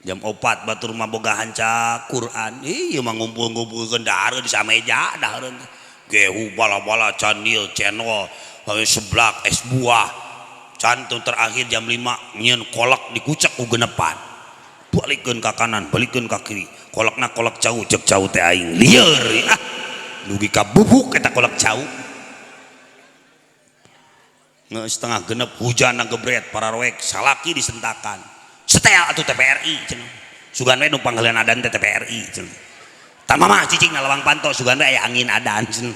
jam 4 batur mah boga hanca Quran ieu mah ngumpul-ngumpulkeun dahar di sameja dahareun gehu bala-bala candil cendol seblak es buah cantum terakhir jam 5 nyieun kolak dikucek ku genepan balikeun ka kanan balikeun ka kiri kolakna kolak cau cek cau teh aing lieur dugi ka bubuk eta kolak cau geus setengah genep hujan gebret pararoek salaki disentakan setel atuh TPRI cenah sugan we nu pangeuleun adan teh TPRI cenah tah mama cicing lawang panto sugan we aya angin adan cenah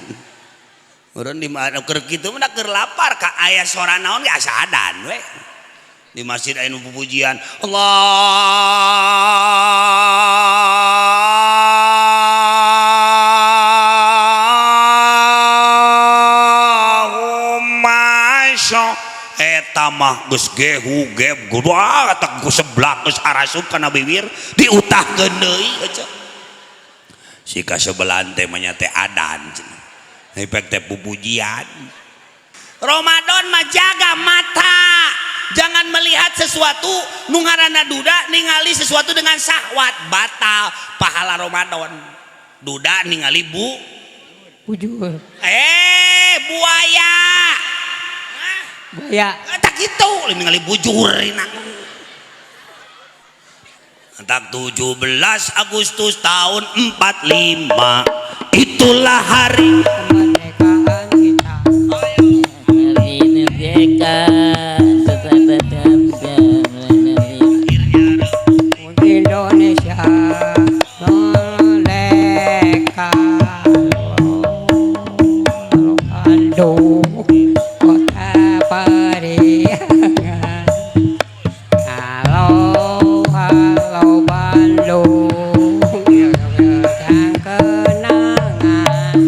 urang di mana keur kitu mah keur lapar ka aya sora naon ge asa adan we di masjid aya nu pupujian Allahumma eta mah geus gehu geb gua atak ku seblak geus arasup kana bibir diutahkeun deui aja si ka sebelahan teh mah nya teh adan cenah efek teh pupujian Ramadan mah jaga mata jangan melihat sesuatu nu ngaranna duda ningali sesuatu dengan syahwat batal pahala Ramadan duda ningali bujur buaya tak gitu ningali bujur tak 17 Agustus tahun 45 itulah hari kemerdekaan kita Indonesia merdeka Bandung kota periangan halo Bandung yang kenangan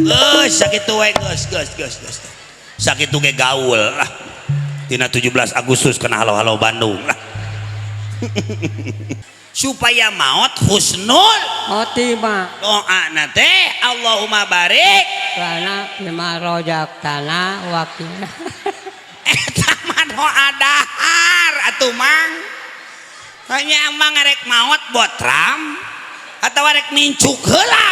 sakitu we geus sakitu ge gaul lah dina 17 Agustus kena halo Bandung lah supaya maut husnul khotimah doana teh Allahumma barik lana bima rojaktana waqina eta mah doa dahar atuh mang hanya mang ngarek maut botram atawa rek mincuk heula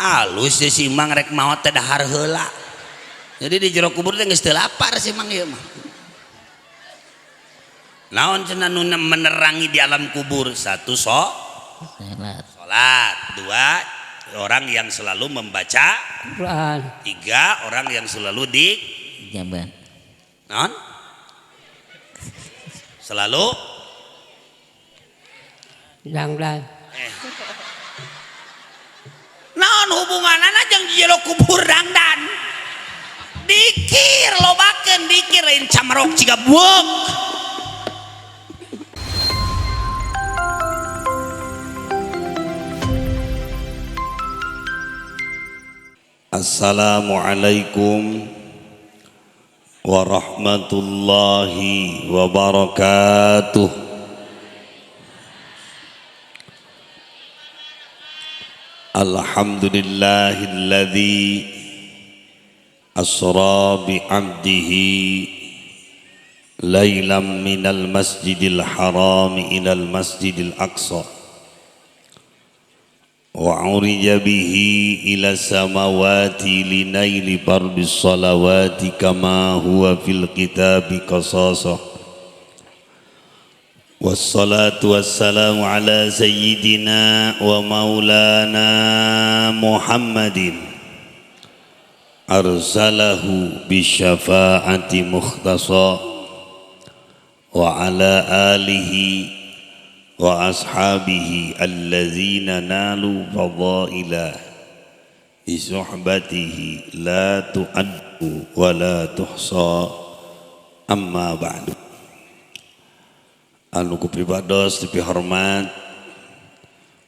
alus si mang rek maot teh dahar heula jadi di jero kubur teh geus teu lapar si mang ieu mah naon cenah nu menerangi di alam kubur satu salat dua orang yang selalu membaca Quran tiga orang yang selalu di jabat naon selalu dangdan naon hubunganana jeung jero kubur dangdan dikir lobakeun dikir lain camarok ciga buek Assalamualaikum warahmatullahi wabarakatuh. Alhamdulillahilladzi asra bi 'abdihi lailan minal masjidil haram ilal masjidil aqsa wa 'urija bihi ila samawati linaili fardis salawati kama huwa fil kitabi qasasa wassalatu wassalamu ala sayyidina wa maulana Muhammadin arsalahu bisyafa'ati mukhtasa wa ala alihi wa ashabihi allazina nalu fadaila bi suhbatihi la tu'addu wa la tuhsa amma ba'du. Anu kupribados dipihormat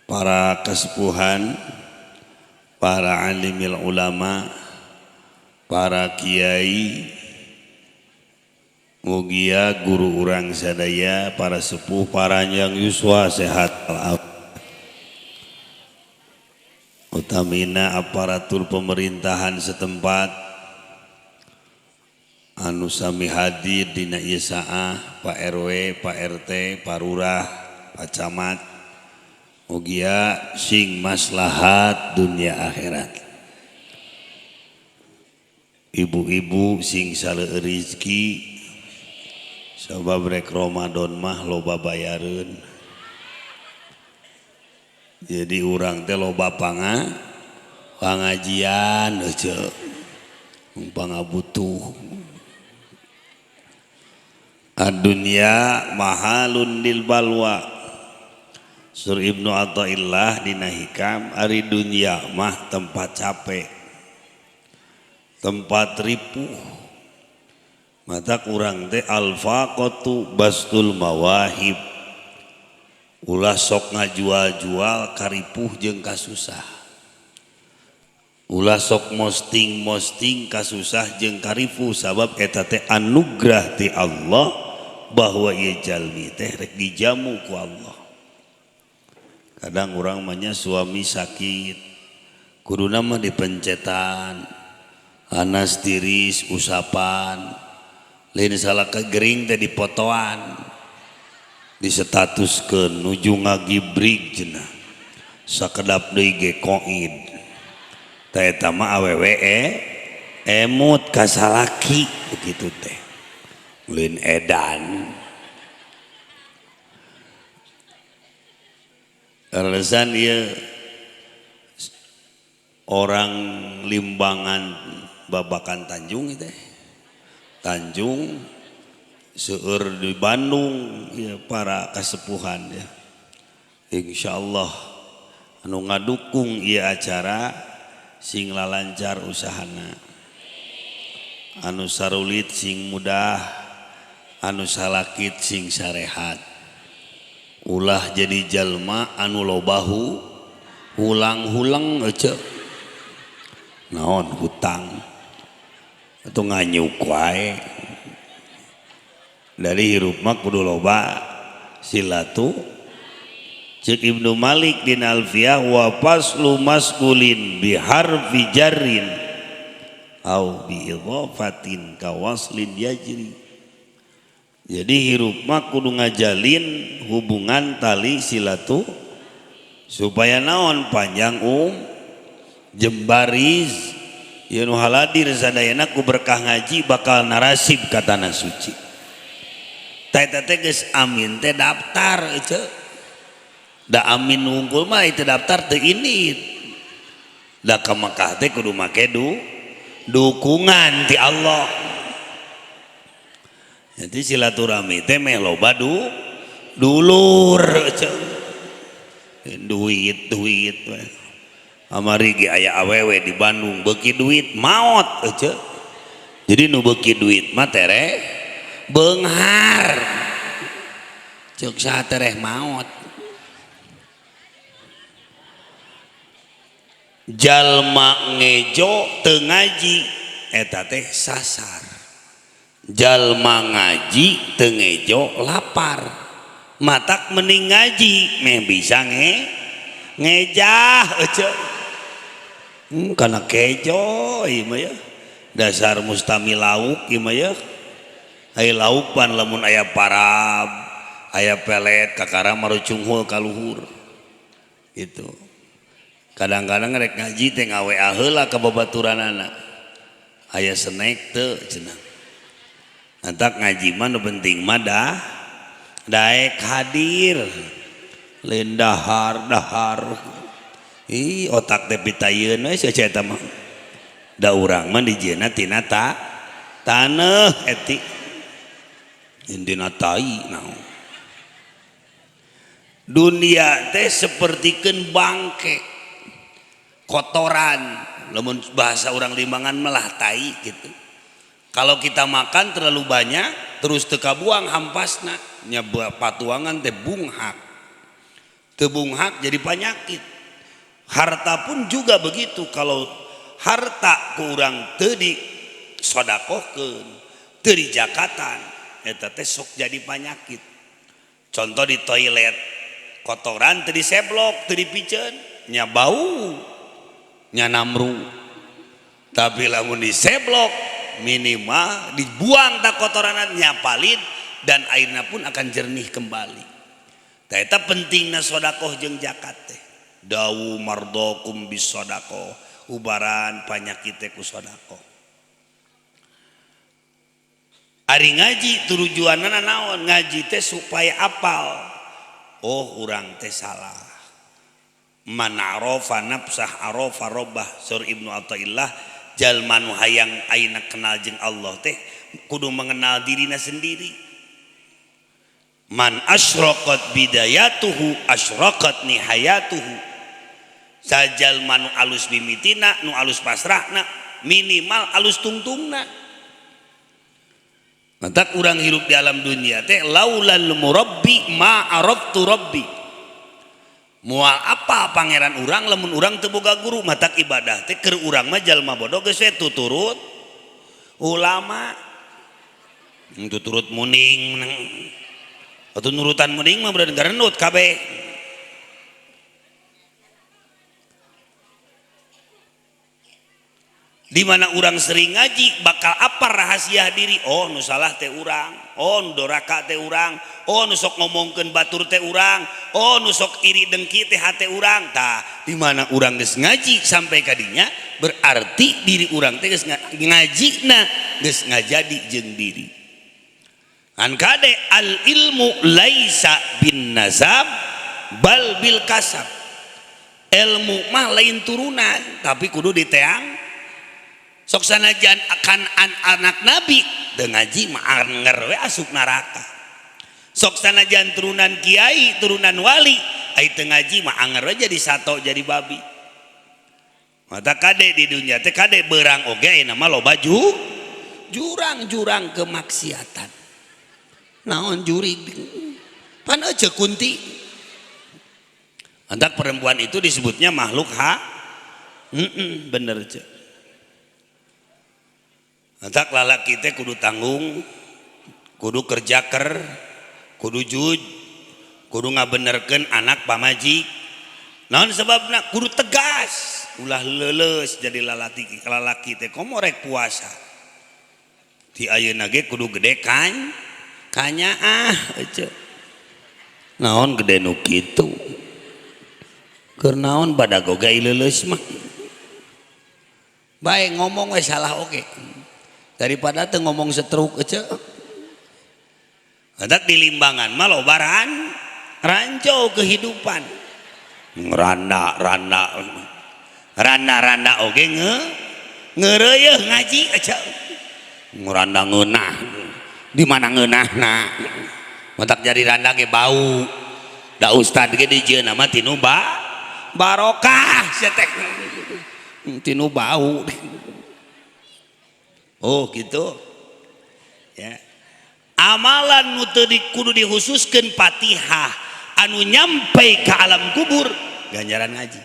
para kesepuhan, para alimil ulama, para kiai, mugia guru urang sadaya, para sepuh, para yang yuswa sehat utamina aparatur pemerintahan setempat, anu sami hadir dina ieu saah Pak RW, Pak RT, Pak Lurah, Pak Camat, mugia sing maslahat dunia akhirat. Ibu-ibu sing saleu rezeki sabab rek Ramadan mah loba bayareun. Jadi urang teh loba pangajian eueuh pangabutuh. Ad-dunya mahalun lil balwa. Sur Ibnu Athaillah dina Hikam, ari dunya mah tempat capek, tempat ripuh. Mata kurang teh alfaqatu bastul mawahib, ulah sok ngajual-jual karipuh jeung kasusah, ulah sok mosting kasusah jeung karipuh, sabab eta teh anugerah ti Allah bahwa ieu jalmi teh rek dijamu ku Allah. Kadang urang mah suami sakit kuduna mah dipencetan, anas tiris usapan, lain salah kegering teh dipotoan, disetatuskeun nuju ngagibrig cenah sakedap deui ge koid. Tah eta mah awewe emut ka salaki begitu teh. Lain edan. Alasan ieu orang Limbangan babakan Tanjung teh. Tanjung seueur di Bandung ya, para kasepuhan ya. Insyaallah anu ngadukung ieu acara sing lalancar usahana, anu sarulit sing mudah, anu salakit sing sarehat, ulah jadi jalma anu lobahu hulang-hulang aja naon hutang atau nganyuk wae. Dari hirup mah kudu loba silatu. Cek Ibnu Malik din Alfiyah, wa faslu maskulin biharfi jarrin au bi idhafatin kawaslin yajri. Jadi hirup mah kudu ngajalin hubungan tali silatu supaya naon panjang jembariz ya nu haladir sadayana ku berkah ngaji bakal narasib ka tanah suci. Tah eta teh geus amin teh daftar eueuh. Da amin unggul mah itu daftar teu ini. Da ka Makkah teh kudu make dukungan ti Allah. Jadi silaturahmi teh meh loba dulur duit we. Amari ge aya awewe di Bandung beuki duit maot eueuh. Jadi nu beuki duit mah tereh beunghar. Ceuk saha tereh maot. Jalma ngejo teu ngaji eta teh sasar. Jalma ngaji teu ngejo lapar. Matak mending ngaji meh bisa ngejah eueuh. Kana kejo ieu mah ya. Dasar mustami lauk ieu mah ya. Aya lauk pan lamun aya parab, aya pelet kakara marucunghul ka luhur. Gitu. Kadang-kadang rek ngaji teh ngaWA heula ka babaturanana. Aya snack teu cenah. Antak ngaji mah nu penting mah daek hadir. Lain dahar. Ih otak teh pitayeun we sia eta mah. Da urang mah dijieuna tina taneuh eti. Indina tai naon. Dunia teh sapertikeun bangke. Kotoran, lamun bahasa orang Limbangan melah tai gitu. Kalau kita makan terlalu banyak terus teka buang hampasna nya patuangan teh bunghak. Teu bunghak jadi penyakit. Harta pun juga begitu, kalau harta ku urang teu disodakohkeun, teu dijakatan, eta teh sok jadi penyakit. Contoh di toilet, kotoran teu diseblok, teu dipiceun, nya bau, nya namru. Tapi lamun diseblok minimal dibuang tak kotoranan nyapalin dan airnya pun akan jernih kembali. Eta pentingna sodakoh jeung zakat teh. Dawu mardokum bis sodakoh, ubaran panyakit teh ku sodakoh. Ari ngaji tujuanna naon? Ngaji teh supaya apal. Oh urang teh salah. Man arafa nafsah arafa rabbah. Sur Ibnu Athaillah, jalma nu hayang ayeuna kenal jeung Allah teh kudu mengenal dirina sendiri. Man asyraqat bidayatuhu asyraqat nihayatuhu. Sajal manu alus mimitina nu alus pasrahna minimal alus tungtungna. Matak urang hirup di alam dunia teh laulal murabbi ma araftu rabbi. Moal apa pangeran urang lamun urang teu boga guru. Matak ibadah teh keur urang mah jalma bodoh geus we tuturut ulama. Tuturut muning atau nurutan mending mah berarti garenut kabeh. Di mana orang sering ngaji bakal apa rahasia diri. Oh nu salah teh urang, oh nu doraka teh urang, oh nu sok ngomongkeun batur teh urang, oh nu sok iri dengki teh hate urang. Tah di mana urang geus ngaji sampai kadinya berarti diri urang teh geus ngajina geus ngajadi jeung diri. Kan kade al ilmu laisa bin nazab bal bil kasab. Ilmu mah lain turunan tapi kudu diteang. Sok sanajan akan anak nabi teu ngaji mah anger we asup neraka. Sok sanajan turunan kiai turunan wali ai teu ngaji mah anger we jadi sato jadi babi. Mata kade di dunia teh kade beurang oge ayeuna mah loba jurang-jurang kemaksiatan. Naon juri pan aja kunti. Antak perempuan itu disebutnya makhluk bener aja. Antak lalaki teh kudu tanggung, kudu kerjaker, kudu jujur, kudu ngabenerkeun anak pamaji. Naon sebabna kudu tegas, ulah leuleus jadi lalaki teh komo rek puasa. Di ayeuna ge kudu gede kanya aja. Naon gede nu kitu. Keur naon badagoga ileuleus mah. Bae ngomong we salah oge. Daripada teu ngomong setruk aja. Hadak di Limbangan mah loba ranjau kehidupan. Randa oge ngeureueuh ngaji aja. Randa ngeunah. Di mana ngeunahna matak jadi randa ge bau da ustad ge dijieuna mah tinu barokah setek tinu bau. Oh gitu ya. Amalan nu teu kudu dikhususkeun Fatihah anu nyampe ka alam kubur ganjaran ngaji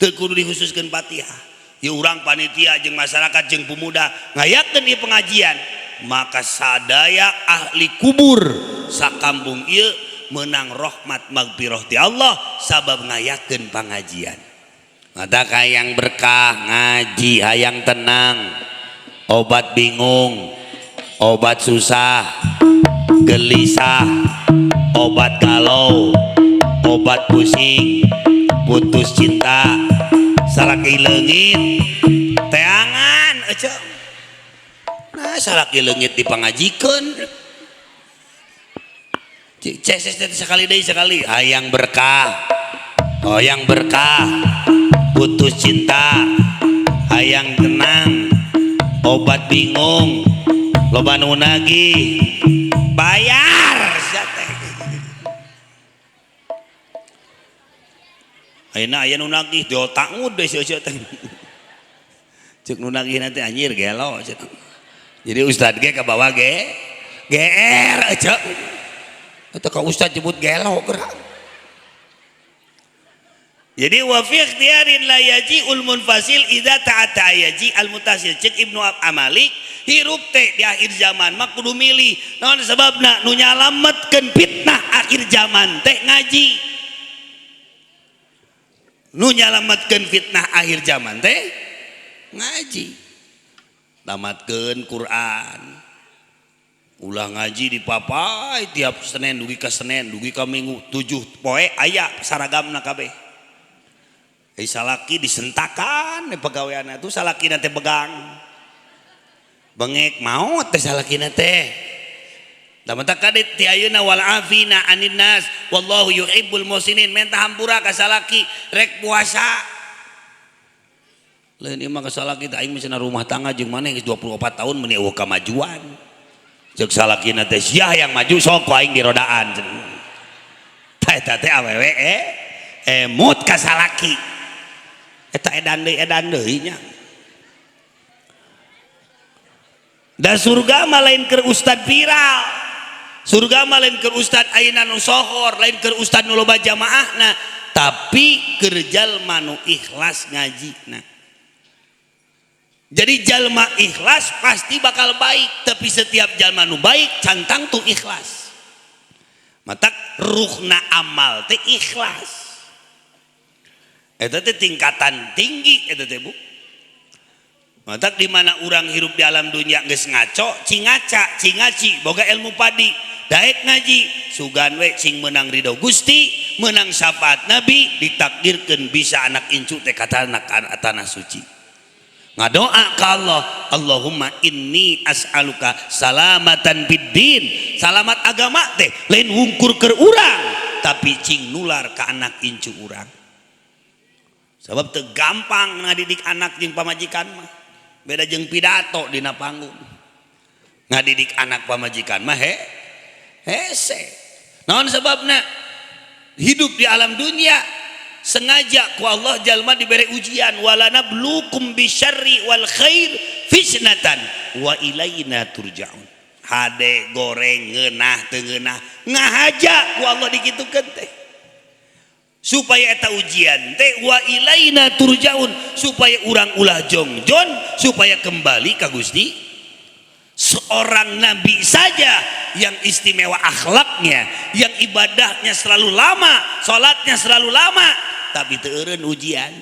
teu kudu dikhususkeun Fatihah. Ya urang panitia jeung masyarakat jeung pemuda ngayakeun ieu pengajian maka sadaya ahli kubur sakambung ieu menang rahmat magfirah ti Allah sabab ngayakeun pangajian. Mata hayang berkah ngaji, hayang tenang, obat bingung, obat susah, gelisah, obat galau, obat pusing, putus cinta, salaki leungit, teangan aja. Nah, salaki leungit dipangajikeun. Ceses sekali deui sekali, hayang berkah. Hayang berkah, putus cinta, hayang tenang, obat bingung, loba nu nagih, bayar sateh. Ayeuna aya nu nagih di otak ngeudeus sia teh. Ceuk nu nagih nanti anjir gelo ceuk. Jadi ustad ge ka bawah GR aja. Eta ka ustad nyebut gelo gerak. Jadi wa fi ikhtiyarin la yaji'ul munfasil idza ta'ata yaji al mutasil. Cek Ibnu Amalik hirup teh di akhir zaman mah kudu milih. Naon sababna nu nyalametkeun fitnah akhir zaman teh ngaji. Nu nyalametkeun fitnah akhir zaman teh ngaji. tamatkeun Quran ulah ngaji di papai tiap Senin dugi ka Senin dugi ka Minggu 7 poe aya saragamna kabeh salaki disentakan pegawaiana tuh salaki teh begang bengek maot teh salaki teh tamata kadit ti ayeuna wal afina anin nas wallahu yuhibbul muhsinin menta hampura ka salaki rek puasa lain ieu mah ka salaki teh aing misana rumah tangga jeung maneh geus 24 tahun meuni eueuh kamajuan ceuk salakina teh sia yang maju sok ku aing di rodaan tah eta teh awewe emut ka salaki eta edan deui nya da surga mah lain keur ustad viral surga mah lain keur ustad ayeuna nu sohor lain keur ustad nu loba jamaahna tapi keur jalma nu ikhlas ngajina. Jadi jalma ikhlas pasti bakal baik, tapi setiap jalma nu baik cantang tuh ikhlas. Matak ruhna amal teh ikhlas. Eta teh tingkatan tinggi eta teh Bu. Matak di mana orang hirup di alam dunia geus ngaco, cing ngaca, cing ngaci, boga ilmu padi, daek ngaji, sugan we cing menang ridho Gusti, menang syafaat Nabi, ditakdirkeun bisa anak incu teh kata anak tanah suci. Ngadoa ka Allah, Allahumma inni as'aluka salamatan biddin, salamat agama teh lain wungkur keur urang tapi cing nular ka anak incu urang. Sebab teu gampang ngadidik anak jeung pamajikan mah. Beda jeung pidato dina panggung. Ngadidik anak pamajikan mah hese. Naon sebabna? Hidup di alam dunia sengaja ku Allah jalma diberi ujian walana blukum bisyarri wal khair fitnatan wa ilaina turja'un. Hade goreng ngeunah teu ngeunah ngahaja ku Allah dikitukeun teh. Supaya eta ujian teh wa ilaina turja'un supaya urang ulah jongjon supaya kembali ka Gusti. Seorang nabi saja yang istimewa akhlaknya, yang ibadahnya selalu lama, salatnya selalu lama, tapi teu eureun ujian.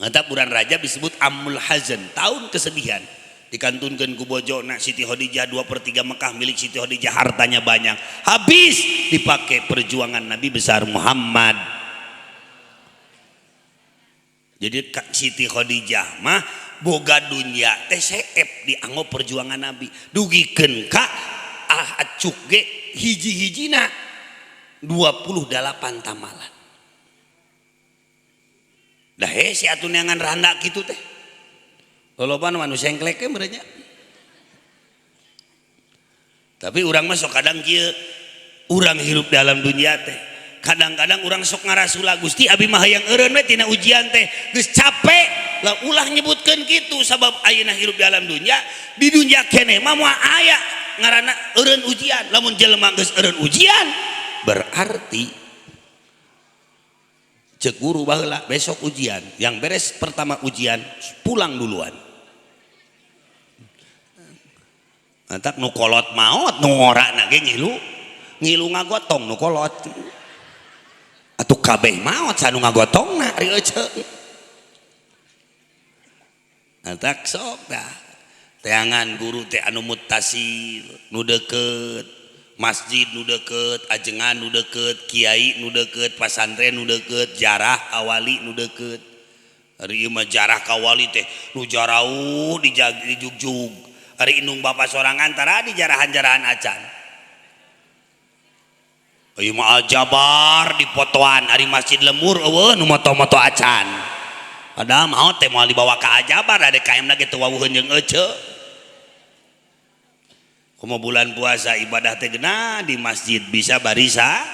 Mata bulan Rajab disebut Amul Hazan, tahun kesedihan. Dikantunkeun ku bojona Siti Khadijah 2/3 Mekah milik Siti Khadijah, hartanya banyak. Habis dipakai perjuangan Nabi besar Muhammad. Jadi Siti Khadijah mah boga dunia teh seep dianggo perjuangan Nabi. Dugikeun ka acuk ge hiji-hijina 28 tamalan. Dah si atuh neangan randa kitu teh. Loloban manusia engklek merenya. Tapi urang mah sok kadang kieu urang hirup dalam dunia teh. Kadang-kadang urang sok ngarasula Gusti abi mah hayang eureun we tina ujian teh geus capek lah ulah nyebutkeun kitu sabab ayeuna hirup di alam dunia di dunia keneh mah moal aya ngaranna eureun ujian. Lamun jelema geus eureun ujian berarti cek guru baheula besok ujian, yang beres pertama ujian pulang duluan. Antak nu kolot maot nu ngorana ge ngilu ngagotong nu kolot. Atuh kabeh maot sanu ngagotongna ari ece. Antak sok dah. Teangan guru teh anu muttasil nu deukeut, masjid nu deukeut, ajengan nu deukeut, kiai nu deukeut, pasantren nu deukeut, jarah awali nu deukeut. Ari ieu mah jarah ka wali teh nu jarauh di jugjug. Ari indung bapak sorangan tara di jarahan-jarahan acan. Ieu mah aljabar di potoan ari masjid lemur eueuh nu moto-moto acan. Padahal maot teh moal dibawa ka aljabar ade kaemna ge teu wawuheun jeung ece. Kumaha bulan puasa ibadah teh geuna di masjid bisa barisa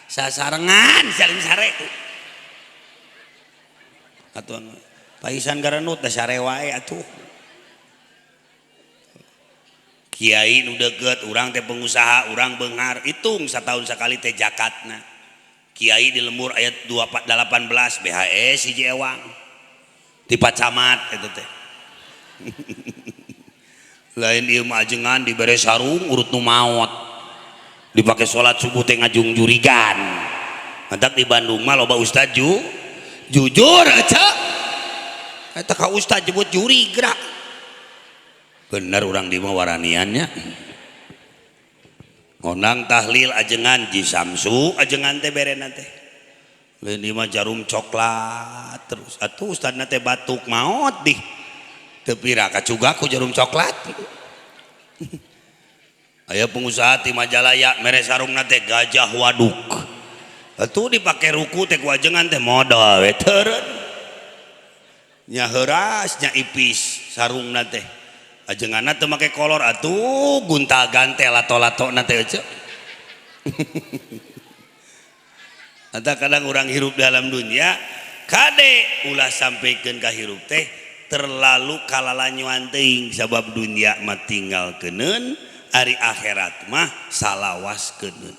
sasarengan saling sare. Atuh paisan garanut da sare wae atuh. Kiai nu deukeut urang teh pengusaha, urang beunghar, hitung satahun sakali teh zakatna. Kiai di lembur ayat 18 BHS hiji ewang. Di pacamat eta teh. Lain ieu mah ajengan dibere sarung urut nu maot. Dipake salat subuh teh ngajung jurigan. Matak di Bandung mah loba ustad jujur aja. Eta ka ustad jebut juri gerak. bener orang di waraniannya ngonang tahlil ajengan ji samsu ajengan teh berena teh lain di mah jarum coklat terus atuh ustadna teh batuk maot di teu pira kacuga ku jarum coklat. Aya pengusaha ti Majalaya mere sarungna teh gajah waduk atuh dipake ruku teh ku ajengan teh modal we teureun nya heuras nya ipis sarungna teh ajenganna teu make kolor atuh guntal gantel lato-latona teh euceuk. Anta kadang orang hirup dalam dunia kade ulah sampaikan ka hirup teh terlalu kalalanyuan teuing sabab dunia mah tinggalkeun ari akhirat mah salawaskeun.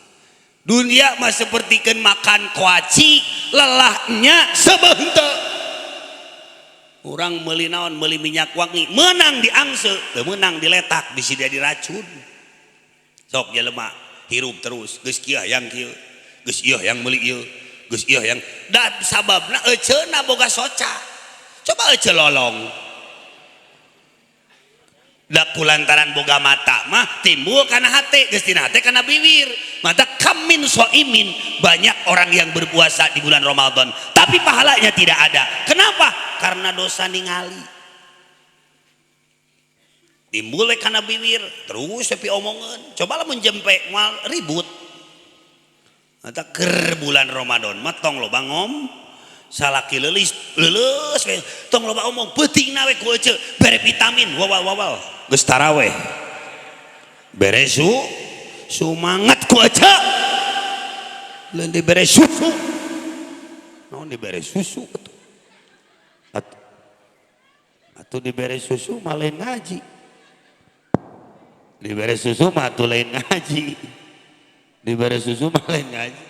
Dunia mah sapertikeun makan kuaci lelahnya sebeunteut. Urang meuli naon meuli minyak wangi menang diangse teu menang diletak bisi dia diracun. Sok jelema hirup terus geus kieu yang kieu geus ieu yang meuli ieu geus ieu yang da sababna euceuna boga soca coba euceul lolong da kulantaran boga mata mah timbul kana hate geus tina hate kana bibir mata kamin soimin banyak orang yang berpuasa di bulan Ramadan tapi pahalanya tidak ada. Kenapa? Karena dosa ningali timbul kana bibir terus sepi omongan coba lamun jempe moal ribut mata keur bulan Ramadan mah tong loba ngom salaki leuleus tong loba omong peutingna we ku euceul bere vitamin wawal geus taraweh bere sumangat ku euceul lain dibere susu naon dibere susu atuh dibere susu mah lain ngaji dibere susu mah atuh lain ngaji dibere susu mah lain ngaji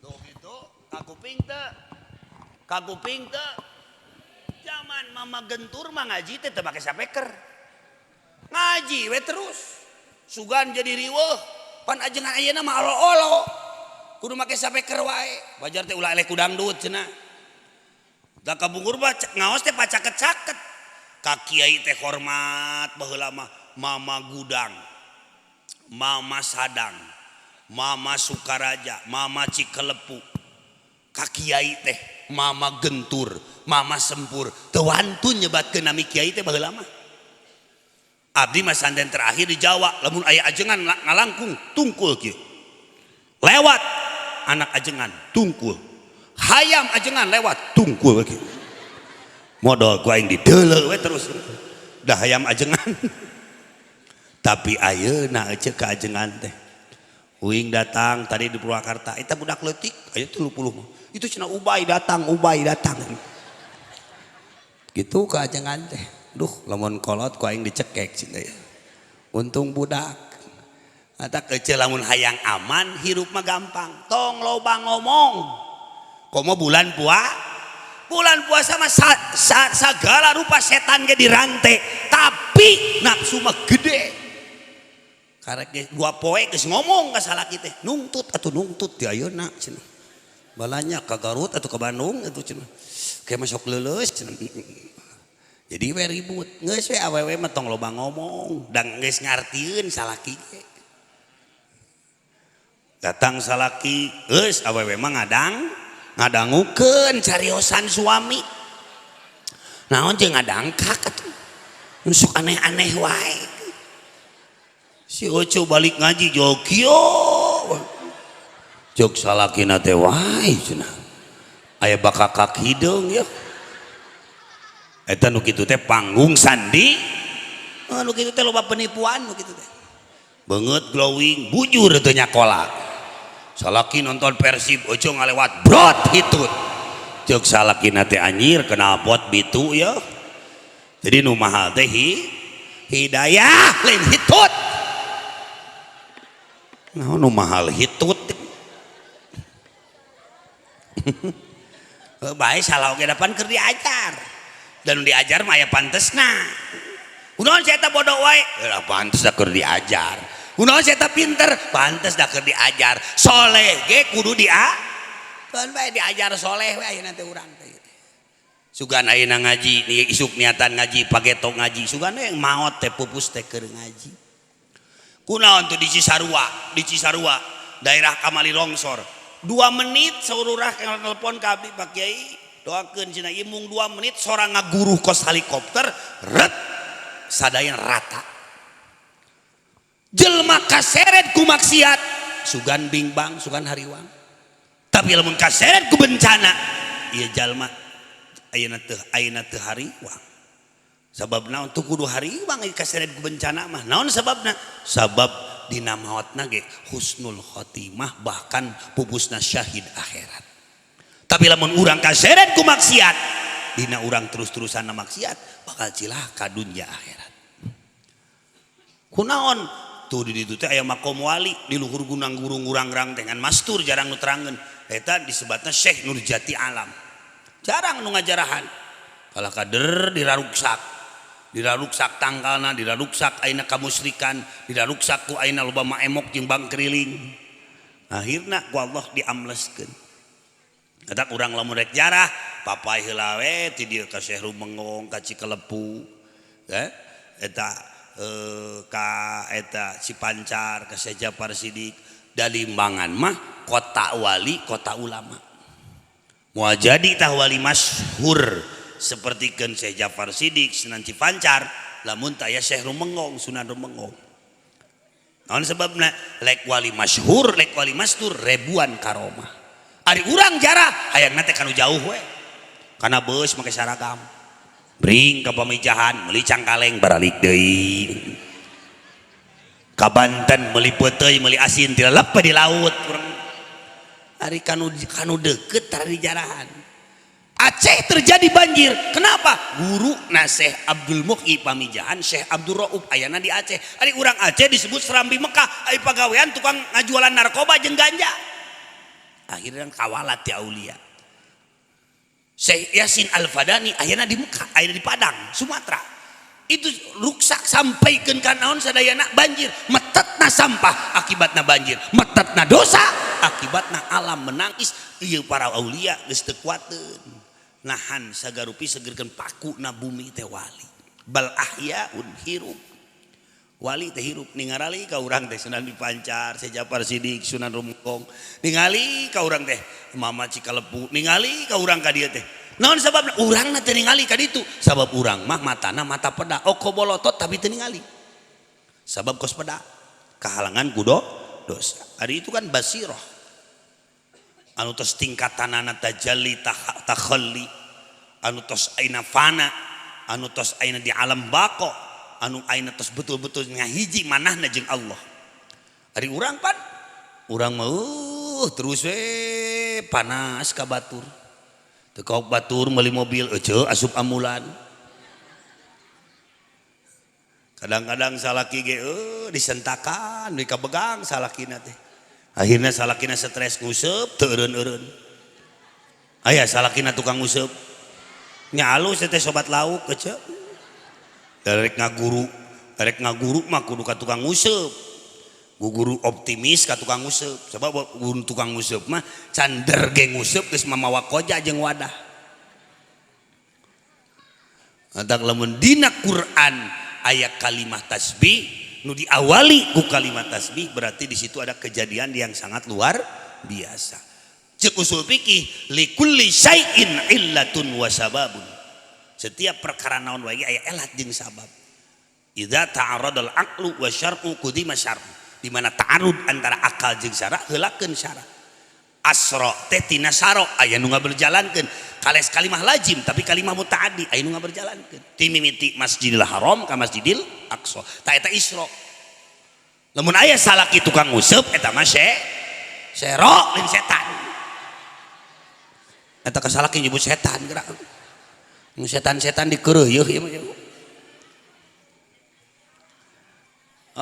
tuh gitu kakuping teh zaman mama gentur mah ngaji teh teu make sapeker ngaji we terus sugan jadi riweuh pan ajengan ayeuna mah olo-olo kudu make sapeker wae bajar teh ulah eleh ku dangdut cenah da kabungur mah ngaos teh pacaket-caket ka kiai teh hormat baheula mah mama gudang mama sadang mama sukaraja mama cikelepu ka kiai teh mama gentur mama sempur teu wantun nyebatkeun nami kiai teh baheula mah abdi mah sanden terakhir di Jawa lamun aya ajengan ngalangkung tungkul kieu lewat anak ajengan tungkul hayam ajengan lewat tungkul kieu modal ku aing dideuleu we terus dah hayam ajengan tapi ayeuna euceuk ka ajengan teh uing datang tadi di Purwakarta eta budak leutik aya 30 mah itu cenah ubay datang gitu ka ajengan teh duh lamun kolot ku aing dicekek cenah ya untung budak eta keuceul lamun hayang aman hirup mah gampang tong loba ngomong komo bulan puasa mah segala rupa setan ge dirantai tapi nafsu mah gede karek dua poe geus ngomong ka salaki teh nungtut ti ayeuna cenah balanya ka Garut atuh ka Bandung atuh cenah kayak masuk leuleus cenah jadi we ribut geus we awewe mah tong loba ngomong dan geus ngartieun salaki ge datang salaki geus awewe mah ngadangukeun cariosan suami naon jeung ngadangkak atuh sok aneh-aneh wae si Oco balik ngaji jog kieu jog salakina teh wae cenah aya bakakak hideung ya eta nu kitu teh panggung sandi nu kitu teh loba penipuan nu kitu teh beungeut glowing bujur teu nyakolak salaki nonton Persib Oco ngalewat brot hitut jog salakina teh anjir kena pot bitu ya jadi nu mahal teh hidayah lain hitut nah nu mahal hitut bae salah oge dapan keur diajar dan diajar mah aya pantesna kunaon saya eta bodoh wae lah pantes da keur diajar kunaon saya eta pinter pantes da keur diajar soleh ge kudu kan bae diajar soleh we ayeuna teh urang teh sugan ayeuna ngaji isuk niatan ngaji pagetok ngaji sugan yang maot teh pupus teh keur ngaji kunaon tuh di Cisarua daerah kamali longsor 2 menit saururah telepon ka abdi Pak Kiai doakeun cenah ieu mung 2 menit sorang ngaguruh kos helikopter ret sadayana rata jelma kaseret ku maksiat sugan bingbang sugan hariwang tapi lamun kaseret ku bencana ieu jalma ayeuna teu hariwang sababna untuk kudu hariwang kaseret ku bencana mah naon sababna sabab dina maotna ge husnul khotimah bahkan pupusna syahid akhirat tapi lamun urang kaseret ku maksiat dina urang terus-terusan maksiat bakal cilaka dunya akhirat kunaon tuh di ditu teh aya makom wali di luhur gunung gurung urang-urang dengan mastur jarang nu terangeun eta disebutna Syekh Nurjati Alam jarang nu ngajarahan kalah kader diraruksak tangkalna diraruksak ayeuna kamusyrikan diraruksak ku ayeuna loba maemok jeung bangkeriling akhirna ku Allah diamleskeun eta urang lamun rek jarah papai heula we ti dieu ka Syekh Rumengong ka Cikelepu eta ka eta Cipancar ka Syekh Jafar Sidik da Limbangan mah kota wali kota ulama mau jadi tah wali masyhur seperti kan Syekh Jafar Sidik Sunan Cipancar lamun tah aya Syekh Rumengong Sunan Rumengong naon sebabna lek wali masyhur lek wali mastur ribuan karomah ari urang jarah hayangna teh kanu jauh we kana beus make saragam bring ka pamijahan meuli cangkaleng baralik deui ka Banten meuli peuteuy meuli asin tilelep di laut urang ari kanu deukeut tara di jarahan Aceh terjadi banjir kenapa guru na Syekh Abdul Muhyi pamijahan Syekh Abdul Rauf ayana di Aceh ari urang Aceh disebut Serambi Mekah ai pagawean tukang ngajualan narkoba jeung ganja akhirnya kawalat ti aulia Syekh Yasin Al-Fadani ayana di Mekah ayana di Padang Sumatera itu ruksak sampaikeun ka naon sadayana banjir metetna sampah akibatna banjir metetna dosa akibatna alam menangis ieu para aulia geus teu kuateun nahan sagarupi segerkeun paku na bumi teh wali bal ahyaun hirup wali teh hirup ningali ka urang teh Sunan Dipancar Syekh Jafar Sidik Sunan Rumengong ningali ka urang teh Mama Cikalepu ningali ka urang ka dieu teh naon sababna urangna teu ningali ka ditu sabab urang mah matana mata peda oko bolotot tapi teu ningali sabab kos peda kahalangan kudo dosa ari itu kan basirah anu tos tingkatanana tajalli takhalli anu tos aina fana anu tos aina di alam bako anu aina tos betul-betul ngahiji manahna jeung Allah ari urang pan urang mah terus we panas ka batur teu kaok batur meuli mobil ece asup ambulan kadang-kadang salaki ge disentakan deui kabegang salakina teh akhirnya salakina stres nguseup teu eureun-eureun aya salakina tukang nguseup nya alus teh sobat lauk ece rek ngaguru mah kudu ka tukang nguseup guru optimis ka tukang nguseup sebab guru tukang nguseup mah cander ge nguseup geus mamawa koja jeung wadah adak lamun dina Quran aya kalimah tasbih nu diawali ku kalimat tasbih berarti di situ ada kejadian yang sangat luar biasa. Cek usul fikih likulli syai'in illatun wa sababun. Setiap perkara naon wae aya elat jeung sabab. Idza ta'aradal aqlu wa syar'u qudima syar'u. Di mana ta'arud antara akal jeung syara heulakeun syara. Asra teh tina saro aya nu ngaberjalankeun kales kalimah lazim tapi kalimah mutaaddi aya nu ngaberjalankeun ti mimiti Masjidil Haram ka Masjidil Aqsa ta eta Isra lamun aya salaki tukang nguseup eta mah sero lain setan eta ka salaki nyebut setan geura nu setan-setan dikeureuh ieu mah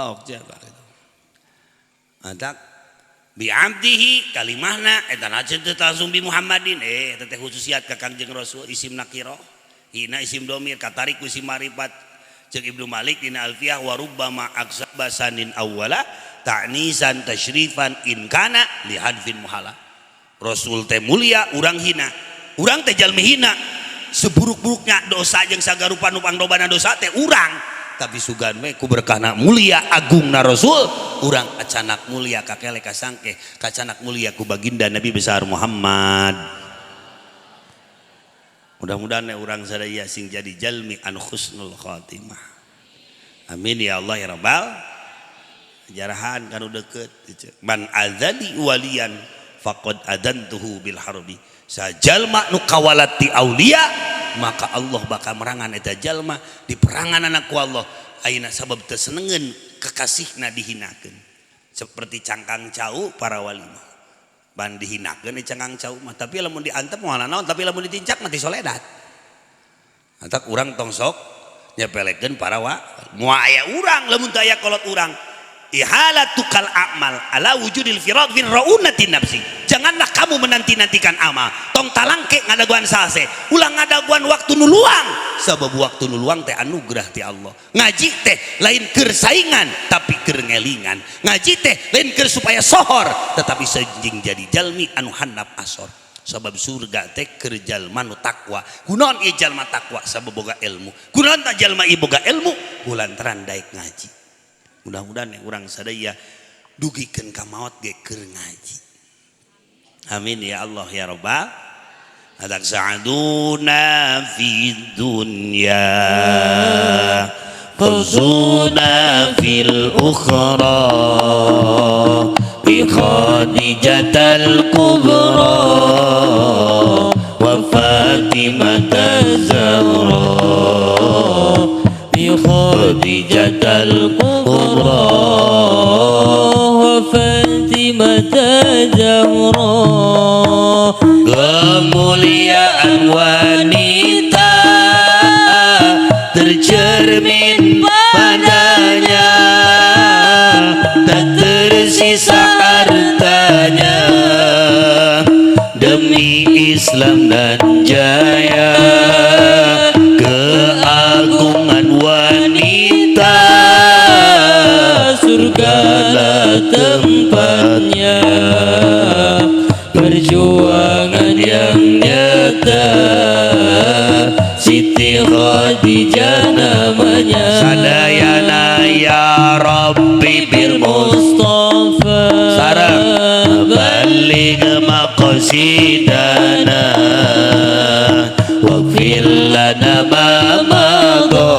oh jaga itu adak bi'abdihi kalimahna eta najen teu langsung bi Muhammadin eta teh khususiat ka Kangjeng Rasul isim nakira hina isim domir katarik ku isim marifat ceuk Ibnu Malik dina Alfiyah wa rubbama aksabasanin awwala ta'nisan tasyrifan in kana li hadfin muhala Rasul teh mulia urang hina urang teh jalmi hina seburuk-buruknya dosa jeung sagarupa nu pangdobana dosa teh urang, tapi sugan we ku berkahna mulia agungna Rasul urang acanak mulia kakele kasangke kacanak mulia ku baginda Nabi besar Muhammad. Mudah-mudahan urang sadaya sing jadi jalmi anu husnul khotimah. Amin ya Allah ya Rabbal jarahan kanu deukeut man adzani waliyan faqad adantuhu bil harbi. Sajalma nu kawalati aulia maka Allah bakal merangan eta jalma di perangan anak ku Allah. Ayeuna sabab teu senengeun kekasihna dihinakeun seperti cangkang cau para wali mah ban dihinakeun cangkang cau mah, tapi lamun diantep moal naon, tapi lamun ditincak mati soledat. Atak urang tong sok nyepelekeun para moal aya urang lamun teu aya kolot urang ihalatukal a'mal ala wujudil firad fir raunati nafsi. Janganlah kamu menanti-nantikan amal tong talangke ngadaguan sase ulang ngadaguan waktu nu luang, sabab waktu nu luang teh anugerah ti Allah. Ngaji teh lain keur saingan tapi keur ngelingan, ngaji teh lain keur supaya sohor tetapi sejing jadi jalmi anu handap asor. Sabab surga teh keur jalma nu takwa. Kunaon ieu jalma takwa? Sabab boga ilmu. Kunaon ta jalma ieu boga ilmu? Kulantaran daek ngaji. Mudah-mudahan urang sadaya dugikeun ka maot ge keur ngaji. Amin ya Allah ya Rabbal. Atak sa'aduna fid dunya fazuna fil ukhra bi khadijatal kubra wa fatimatal zahra bi khadijatal kubra wa fatimatal zahra. Kemuliaan wanita tercermin padanya, tak tersisa hartanya demi Islam dan jaya. Keagungan wanita surgalah tempatnya, perjuangan yang nyata Siti Khadijah namanya. Sadayana ya Rabbi bil Mustafa sarang balik maqsidana waghfir lana ma madha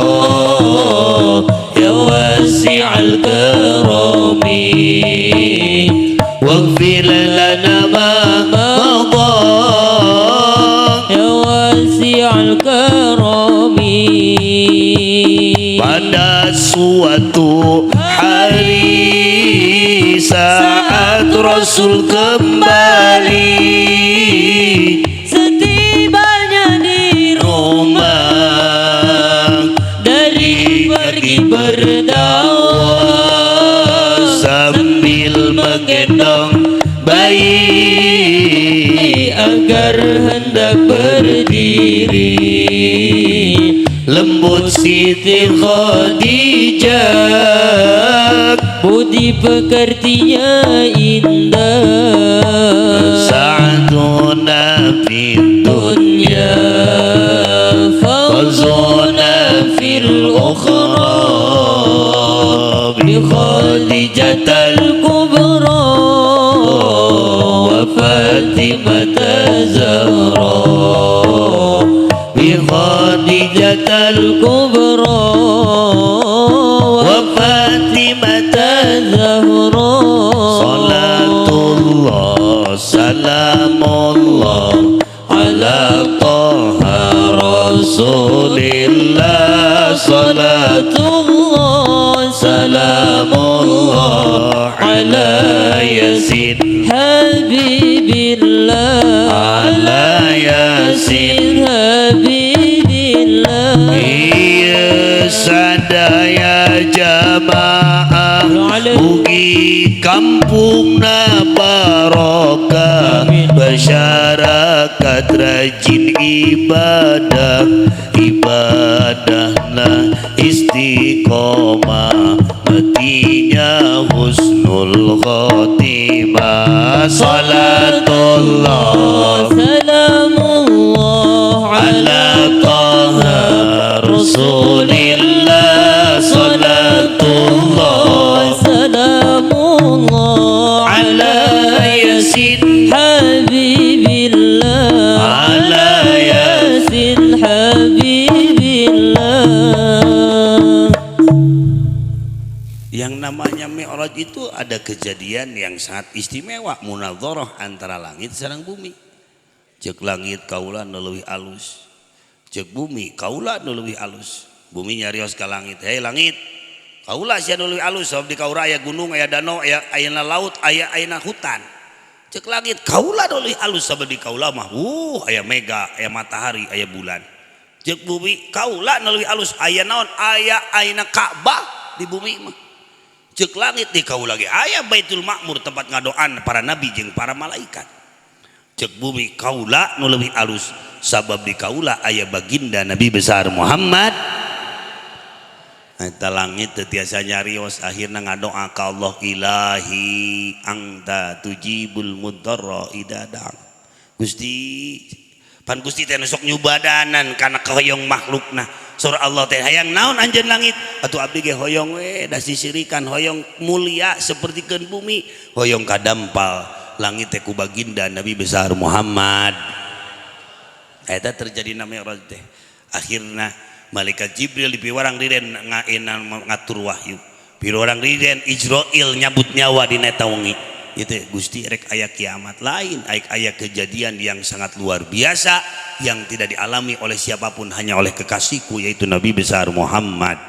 ya wasi'al karami waghfir lana ma madha ya wasi'al karami. Pada suatu hari saat Rasul kembali setibanya di rumah dari pergi berdakwah sambil menggendong bayi agar hendak berdiri. Lembut Siti Khadijah budi pekertinya indah. Sa'aduna fid dunya fazuna fil ukhra bi Khadijatal kubra wa Fatimatal zahra bi Khadijatal kubra wa Fatimatal zahra. Salatullah salamullah ala Taha Rasulillah. Salatullah salamullah ala Yasin Habibillah ala Yasin Habibillah. Iya sadaya jamaah mugi kampungna barokah masyarakat rajin ibadah ibadahna istiqomah matinya husnul khotimah. Salatullah salamullah ala namanya Mi'raj itu ada kejadian yang sangat istimewa, munadzarah antara langit sareng bumi. Cek langit kaula nu leuwih alus, cek bumi kaula nu leuwih alus. Bumi nyarios ka langit, hei langit kaula sia nu leuwih alus, sabab di kaura aya gunung, aya danau, aya ayeuna laut, aya ayeuna hutan. Cek langit kaula nu leuwih alus, sabab di kaula mah aya mega, aya matahari, aya bulan. Cek bumi kaula nu leuwih alus, aya naon, aya ayeuna Ka'bah di bumi mah. Cek langit di kaula ge aya Baitul Ma'mur tempat ngadoan para nabi jeung para malaikat. Cek bumi kaula nu leuwih alus sabab di kaula aya baginda Nabi besar Muhammad. Eta langit teu tiasa nyarios akhirna ngadoa ka Allah, ilahi anta tujibul mudarra idadang. Gusti pan Gusti teh sok nyubadanan kana kahoyong makhlukna. Surah Allah teh hayang naon anjeun langit, atuh abdi ge hoyong we da sisirikan, hoyong mulia sapertikeun bumi, hoyong kadampal langit teh ku baginda Nabi besar Muhammad. Eta terjadi namanya Mi'raj teh. Akhirna malaikat Jibril dipiwarang riden ngatur wahyu. Piwarang riden Israil nyabut nyawa di eta wengi. Itu Gusti rek aya kiamat lain, aya kejadian yang sangat luar biasa yang tidak dialami oleh siapapun, hanya oleh kekasihku yaitu Nabi besar Muhammad.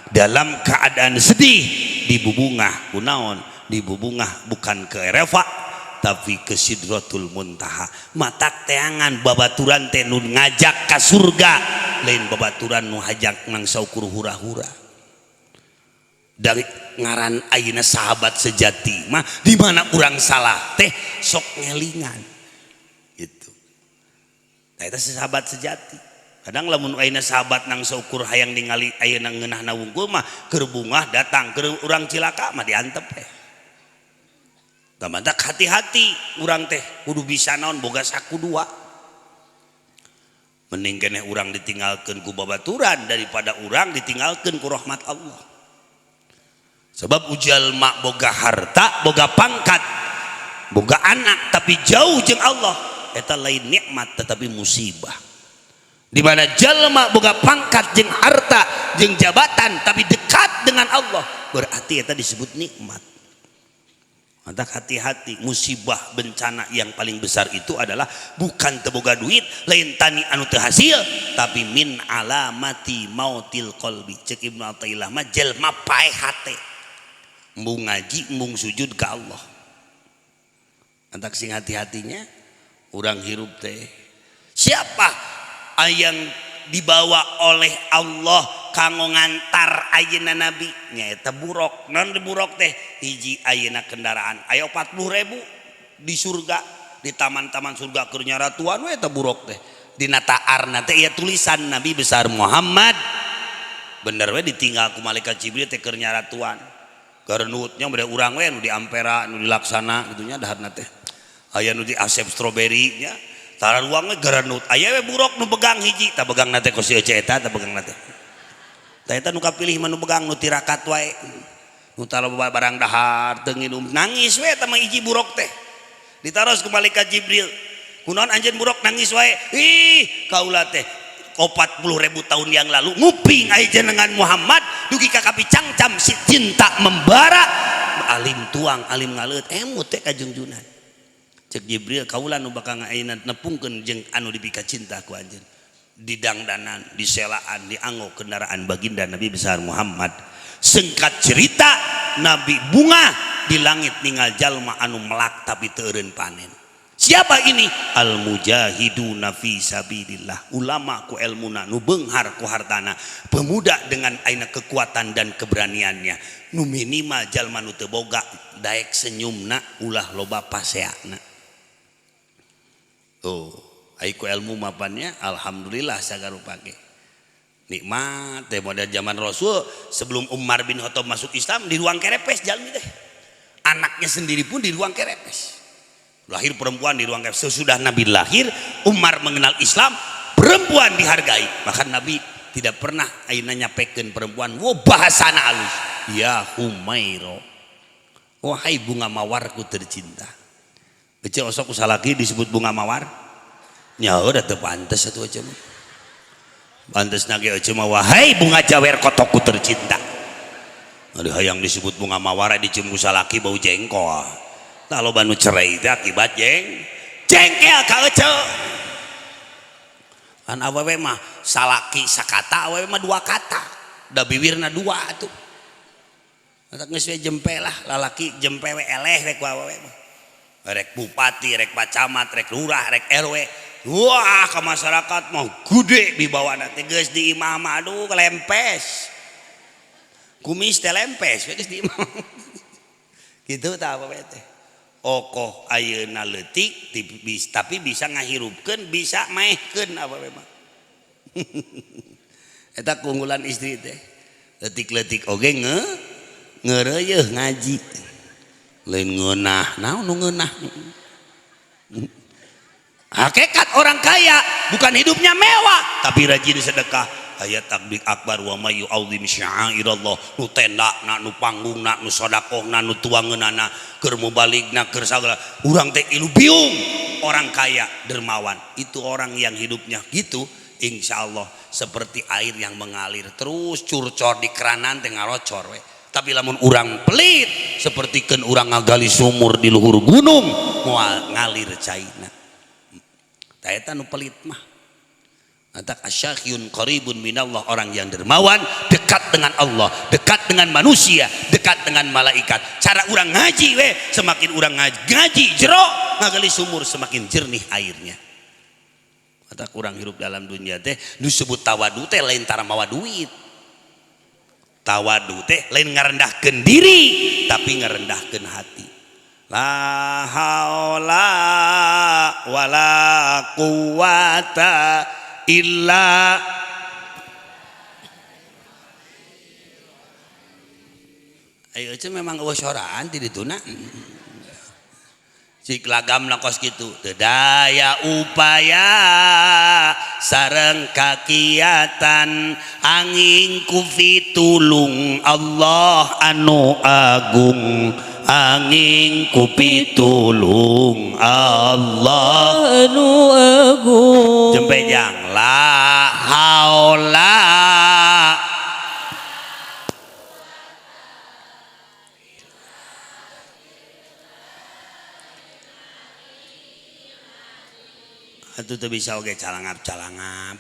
Dalam keadaan sedih dibubungah kunaon, dibubungah bukan ke Erefa tapi ke Sidratul Muntaha. Matak teangan babaturan teh nu ngajak ka surga, lain babaturan nu hajak nang saukur hura-hura. Dari ngaran ayeuna sahabat sejati mah di mana urang salah teh sok ngelingan gitu. Nah itu sahabat sejati. Kadang lamun ayeuna sahabat nang saukur hayang ningali ayeuna ngeunahna wungkul mah keur bungah datang keur urang cilaka mah diantep teh. Tamantak hati-hati urang teh kudu bisa naon boga saku dua. Mending keneh urang ditinggalkeun ku babaturan daripada urang ditinggalkeun ku rahmat Allah. Sebab ujal mak boga harta, boga pangkat, boga anak tapi jauh jeung Allah, eta lain nikmat tetapi musibah. Di mana jalma boga pangkat jeung harta jeung jabatan tapi dekat dengan Allah, berarti eta disebut nikmat. Maka hati-hati, musibah bencana yang paling besar itu adalah bukan teboga duit, lain tani anu teu hasil, tapi min alamati mautil qalbi. Cek Ibnu Athaillah mah jelma paeh hate. Embung ngaji, embung sujud ke Allah. Antak sing hati-hatinya urang hirup teh. Siapa yang dibawa oleh Allah kanggo ngantar ayeuna Nabi? Nyaeta buruk. Naon di buruk teh? Hiji ayeuna kendaraan aya 40.000 di surga, di taman-taman surga keur nyaratuan we eta buruk teh. Dina ta'arna teh aya tulisan Nabi besar Muhammad. Bener we ditinggal ku malaikat Jibril teh keur nyaratuan. Karenutnya bade urang we nu di Ampera nu dilaksana gitunya daharna teh aya nu di Asep Strawberry nya tara ruang we garanut aya we buruk nu pegang hiji ta pegang nate ku si Ece eta ta pegang nate ta eta nu kapilih mah nu pegang nu tirakat wae nu tara barang dahar teu nginum nangis we eta mah hiji buruk teh ditaros ku malaikat Jibril kunaon anjeun buruk nangis wae ih kaula teh 40.000 tahun yang lalu nguping aya jenengan Muhammad dugi ka kapi cangcam si cinta membara alim tuang alim ngaleut emut teh ka junjunan cek Jibril kaula nu bakal ayeuna nepungkeun jeung anu dipika cinta ku anjeun didangdanan diselaan dianggo kendaraan baginda Nabi besar Muhammad. Singkat cerita Nabi bunga di langit ninggal jalma anu melak tapi teu eureun panen. Siapa ini? Al mujahiduna fi sabilillah, ulama ku ilmuna nu beunghar ku hartana, pemuda dengan aina kekuatan dan keberaniannya, nu minimal jalma nu teu boga daek senyumna ulah loba paseana. Tuh, ai ku ilmu mapannya alhamdulillah sagarupake. Nikmat teh model zaman Rasul sebelum Umar bin Khattab masuk Islam di ruang kerepes jalmi teh. Anaknya sendiri pun di ruang kerepes. Lahir perempuan di ruang kerepes. Sesudah Nabi lahir, Umar mengenal Islam, perempuan dihargai. Bahkan Nabi tidak pernah ayeuna nyapekeun perempuan, wo bahasana alus. Ya Humairo. Wahai bunga mawarku tercinta. Ece osok usalaki disebut bunga mawar. Nya udah teu pantes atuh ece mah. Pantes nage ece mah wahai bunga jawer kotokku tercinta. ada hayang disebut bunga mawar dicium ku salaki bau jengkol tah loba nu cerai teh akibat jengkel ka eceu kan awewe mah salaki sakata awewe mah dua kata da bibirna dua atuh eta geus we jempe lah lalaki jempe we eleh rek awewe mah rek bupati rek pacamat rek lurah rek RW wah ke masyarakat mah gede wibawana teh geus di imah mah aduh kelempes kumis teh lempes geus di imah kitu tah awewe teh okoh ayeuna leutik tapi bisa ngahirupkeun bisa maehkeun awewe mah eta keunggulan istri teh leutik-leutik oge ngeureueuh ngaji lain ngeunah naon nu ngeunah hakikat orang kaya bukan hidupnya mewah tapi rajin sedekah ayat takbir akbar wa may yu'azzim sya'airallah nu tendakna nu panggungna nu sedekahna nu tuangeunana keur mubaligna keur sagala urang teh ilu biung orang kaya dermawan itu orang yang hidupnya gitu insyaallah seperti air yang mengalir terus curcor di keranan teh ngarocor we tapi lamun urang pelit sapertikeun urang ngagali sumur di luhur gunung moal ngalir caina tah eta nu pelit mah antak asyakhiyun qaribun minallah orang yang dermawan dekat dengan Allah dekat dengan manusia dekat dengan malaikat cara urang ngaji we semakin urang ngaji jero ngagali sumur semakin jernih airnya antak urang hirup dalam dunia teh disebut tawadu teh lain tara mawa duit tawadu teh lain ngarendahkeun diri tapi ngarendahkeun hati la haula wala quwata illa ayo itu memang eueuh soraan ti dituna cik lagam kos kitu teu daya upaya sareng kakiatan angin ku pitulung Allah anu agung angin ku pitulung Allah anu agung jempejang la haula atuh teu bisa oge calangap-calangap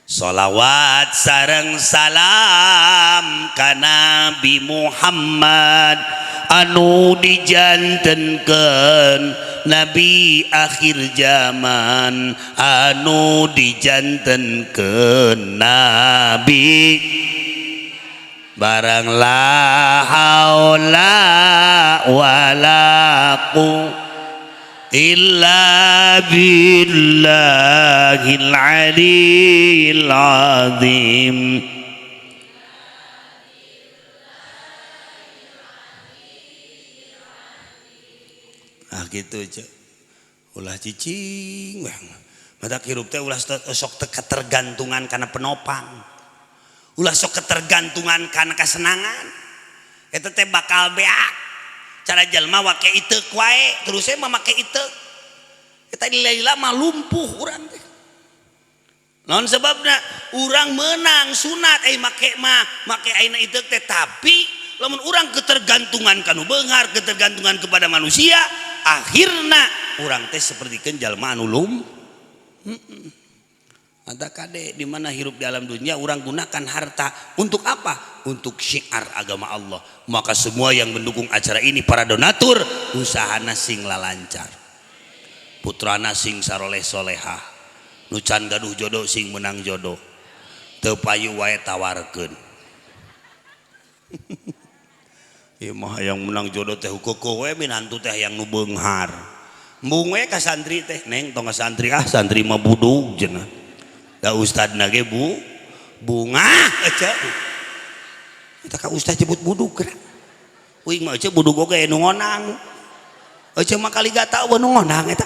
sholawat sareng salam ka Nabi Muhammad anu dijantenkeun Nabi akhir zaman anu dijantenkeun Nabi barang la haula wala quwwata illa billahil aliyil azim gitu aja ulah cicing mata hirup teh ulah sok ketergantungan karena penopang ulah sok ketergantungan karena kesenangan eta teh bakal beak cara jalma wake iteuk wae terus mah make iteuk eta lila mah lumpuh urang teh naon sebabna urang meunang sunat make ayeuna iteuk teh tapi lamun urang ketergantungan kanu beunghar ketergantungan kepada manusia akhirna urang teh sapertikeun jalma anu ada kade di mana hirup di alam dunia orang gunakan harta untuk apa? Untuk syiar agama Allah. Maka semua yang mendukung acara ini para donatur usahana sing lalancar. Putrana sing saroleh solehah. Nucan gaduh jodoh sing menang jodoh. Teu payu wae tawarkeun. Ieu mah yang menang jodoh teh hukeukeun we minantu teh yang nu beunghar. Embung we ka santri teh, neng tong santri santri mah budug cenah. Da ustadna ge bunga aja eta ka ustad nyebut budug geura uing mah aja budug oge nu ngonang aja mah kali gata nu ngonang eta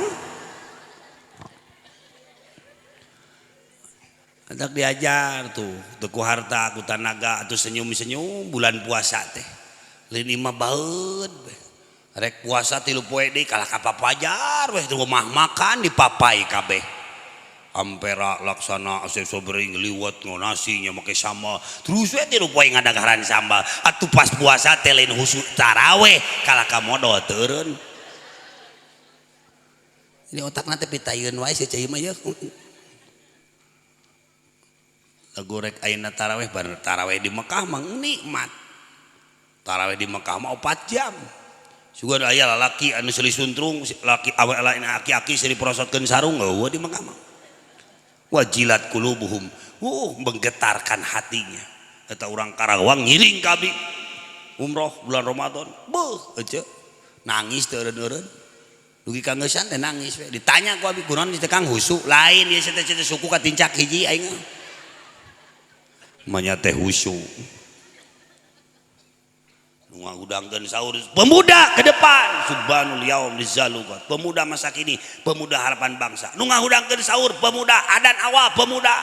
hendak diajar tuh ku harta ku tanaga atuh senyum-senyum bulan puasa teh lain imah baeud rek puasa 3 poe deui kalah ka papajar weh teu mah makan dipapai kabeh ampera laksana asep sobering liwat ngonasinya make sama terus we tiru poe ngadagaran sambal atuh pas puasa teh lain husu taraweh kalah ka modal teureun ini otak nanti pitayeun wae si cai mah ya lagu rek ayeuna taraweh bar taraweh di Mekah mah nikmat taraweh di Mekah mah 4 jam sugan aya lalaki anu seuli suntrung laki awak aki-aki seuli prosotkeun sarung eueuh di Mekah mah wajilat kulubuhum menggetarkan hatinya eta urang Karawang ngiring ka abdi umroh bulan Ramadan beuh aja nangis teu eureun-eureun dugi kangeusan teh nangis we ditanya ku abdi kunaon teh Kang husu lain ieu teh suku katincak hiji aing manya teh husu ngudangkeun sahur pemuda ke depan subhanul yaum lizalugat pemuda masa kini pemuda harapan bangsa nu ngahudangkeun sahur pemuda adan awal pemuda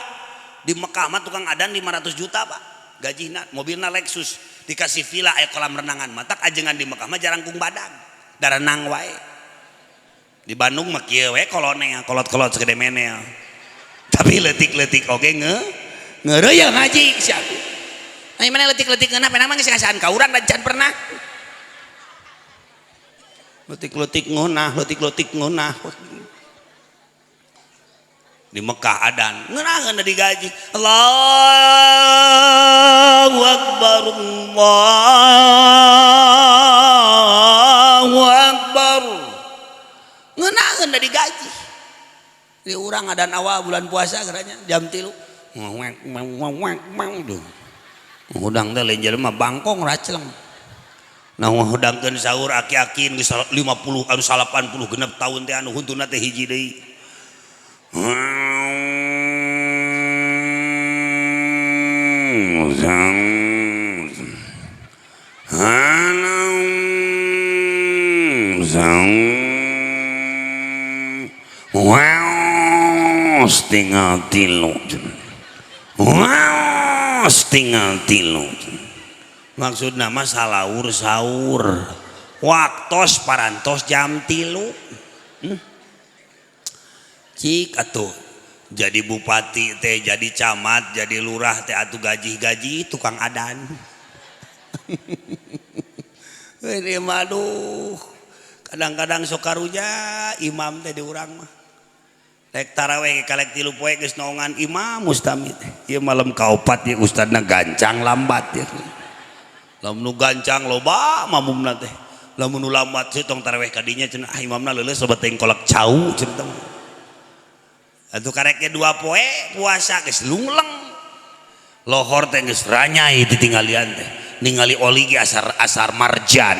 di Mekah mah tukang adan 500 juta Pak gajina mobilna Lexus dikasih villa aya kolam renangan matak ajengan di Mekah mah jarang kung badan darenang wae di Bandung mah kieu we kolonel kolot-kolot segede menel tapi leutik-leutik oge ngeureuyeung ngaji siapa. Nah, mana letik-letik kenapa namanya sih ngasaan ka urang dan can pernah letik-letik ngunah di Mekah adan ngeunah digaji Allahu Akbar Allahu Akbar ngeunah digaji di urang adan awal bulan puasa geranya jam 3 udang teh lain jelema bangkong raceleng nah ngudangkeun sahur aki-aki geus 50 anu 80 genep tahun teh anu huntuna teh hiji deui tinggal tilu tinggal tilu maksud nama salaur sahur waktos parantos jam 3 cik atuh jadi bupati teh jadi camat jadi lurah teh atuh gaji tukang adan ini maduh kadang-kadang sokarunya imam teh di urang mah rek taraweh kalek 3 poe geus naongan imam mustamid ieu malam kaopat ya ustadna gancang lambat ya lamun nu gancang loba mamumna teh lamun nu lambat sih tong taraweh ka dinya cenah imamna leuleus loba teuing kolak cau cenah atuh karek 2 poe puasa geus lungleng lohor teh geus ranyai ditinggalian teh ningali oli ge asar marjan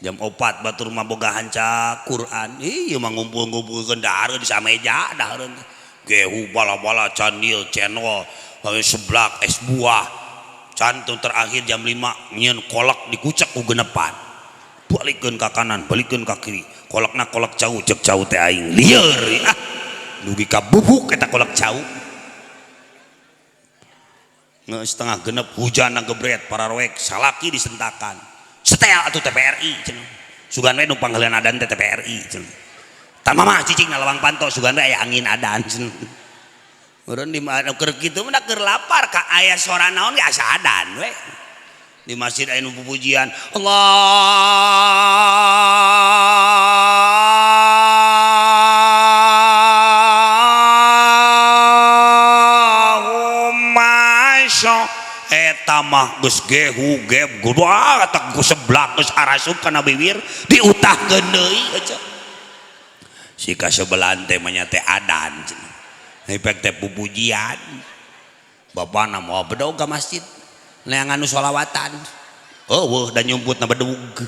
jam 4 batur mah boga hanca Quran ieu mah ngumpul-ngumpulkeun dahar di sameja dahareun gehu bala-bala candil cenol seblak es buah cantung terakhir jam 5 nyieun kolak dikucek ku genepan balikeun ka kanan balikeun ka kiri kolakna kolak cau cek cau teh aing lieur dugi ka bubuk eta kolak cau geus setengah genep hujan gebret pararoek salaki disentakan setel atuh TPRI cenah sugan we nu pangeuleun adan teh TPRI cenah tah mah cicing lawang panto sugan we aya angin adan cenah urang di mana keur kitu mah keur lapar ka aya sora naon ge asa adan we di masjid aya nu pupujian Allahumma eta mah geus gehu geb gudua atak ku seblak geus arasup kana bibir diutahkeun deui aja si kasebelan teh mah nya teh adan cenah hepek teh pupujian bapana moal bedog ka masjid neangan nu sholawatan eueuh da nyumputna bedug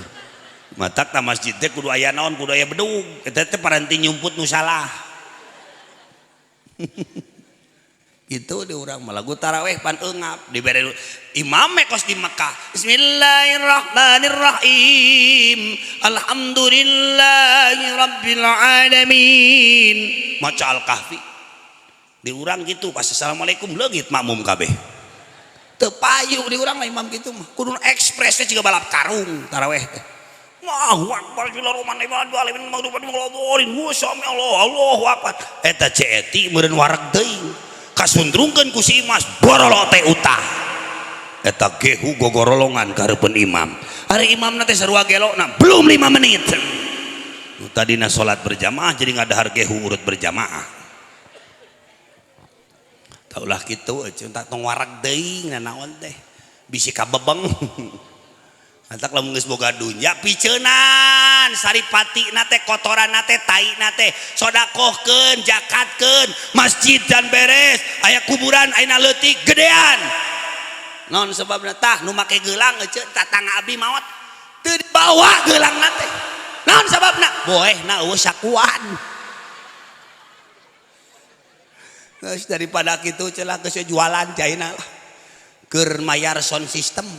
matak ta masjid teh kudu aya naon kudu aya bedug eta teh paranti nyumput nu salah itu di urang mah lagu taraweh pan eungap dibere imam kos di Mekah bismillahirrahmanirrahim alhamdulillahi rabbil alamin maca al-kahfi di urang gitu pas assalamualaikum leungit makmum kabeh teu payu di urang mah imam kitu mah kudu ekspres teh jiga balap karung taraweh teh Allahu akbar alamin Allahu akbar eta ceeti meureun wareg teuing kasundrungkeun ku si Imas borolo teh utah eta gehu gogorolongan ka hareupeun imam ari imamna teh sarua gelona belum 5 menit tadina salat berjamaah jadi ngadahar gehu urut berjamaah taulah kitu tak tong wareg teuing naon teh bisi kabebeng antak lamun geus boga dunya piceunan saripati nate kotoran nate tai nate sodakohkeun zakatkeun masjid dan beres aya kuburan ayeuna leutik gedean naon sebabna tah nu make geulang euceun tatangga abdi maot teu dibawa geulang nate naon sababna boehna eueuh sakuan geus daripada kitu celah geus jualan caina lah keur mayar sound system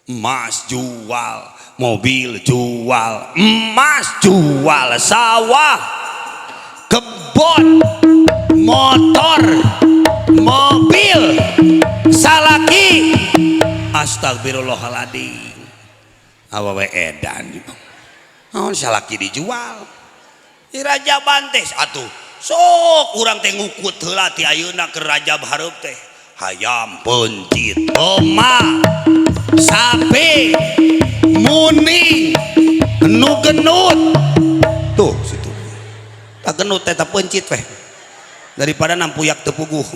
emas jual, mobil jual, emas jual, sawah, kebun, motor, mobil, salaki, astagfirullahaladzim, awewe edan, naon salaki dijual, di Raja Bantes, atuh, sok urang teh ngukut heula ti ayeuna ke Raja hareup teh, hayam pencit, oma. Sapi muni nu genut tuh situ tak genut teh tak pencit weh daripada nampuyak teu puguh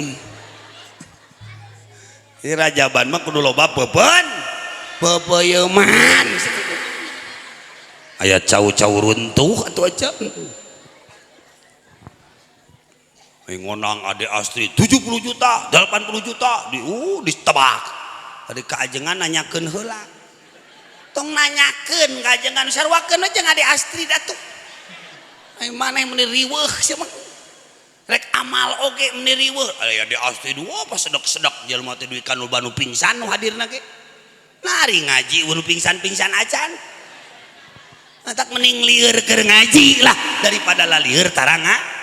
di Rajaban mah kudu loba peupeun pepeuyeman aya cau-cau runtuh atuh aja ngonang ade Astri 70 juta 80 juta ditebak tadi kaajengan nanyakeun heula tong nanyakeun kaajengan sarwakeun aja ngade Astrid atuh ai maneh meni riweuh sia mah rek amal oge meni riweuh aya di Astrid pas sedek-sedek jelema teh duit kan loba nu pingsan nu hadirna ge nari ngaji nu pingsan-pingsan acan tak mending lieur keur ngaji lah daripada lalieur taranga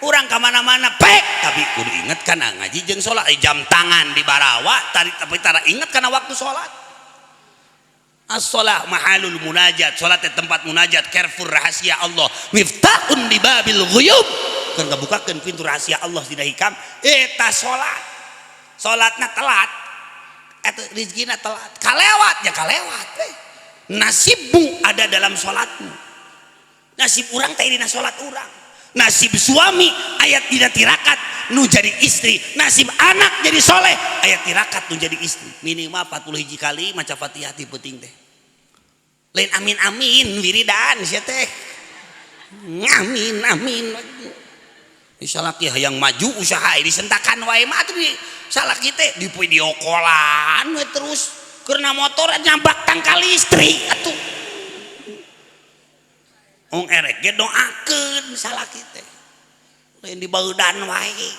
urang kamana-mana pek tapi kudu inget kana ngaji jeung sholat jam tangan di barawa tapi tara inget kana waktu sholat as-sholah mahalul munajat sholat tempat munajat carrefour rahasia Allah miftahun di babil ghuyub kan ngabukakeun pintu rahasia Allah dina hikam eta sholatna telat eta rezekina telat kalewat nasibmu ada dalam sholatmu nasib urang teh dina sholat urang nasib suami ayat dina tirakat nu jadi istri nasib anak jadi soleh ayat tirakat nu jadi istri minimal 40 hiji kali maca Fatihah ti penting teh lain amin amin wiridan sia teh amin amin salaki hayang maju usaha disentakan wae mah atuh di salaki teh di video callan we terus keurna motor nyambak tangkal listrik atuh ong erek ge doakeun salaki teh lain dibaudan wae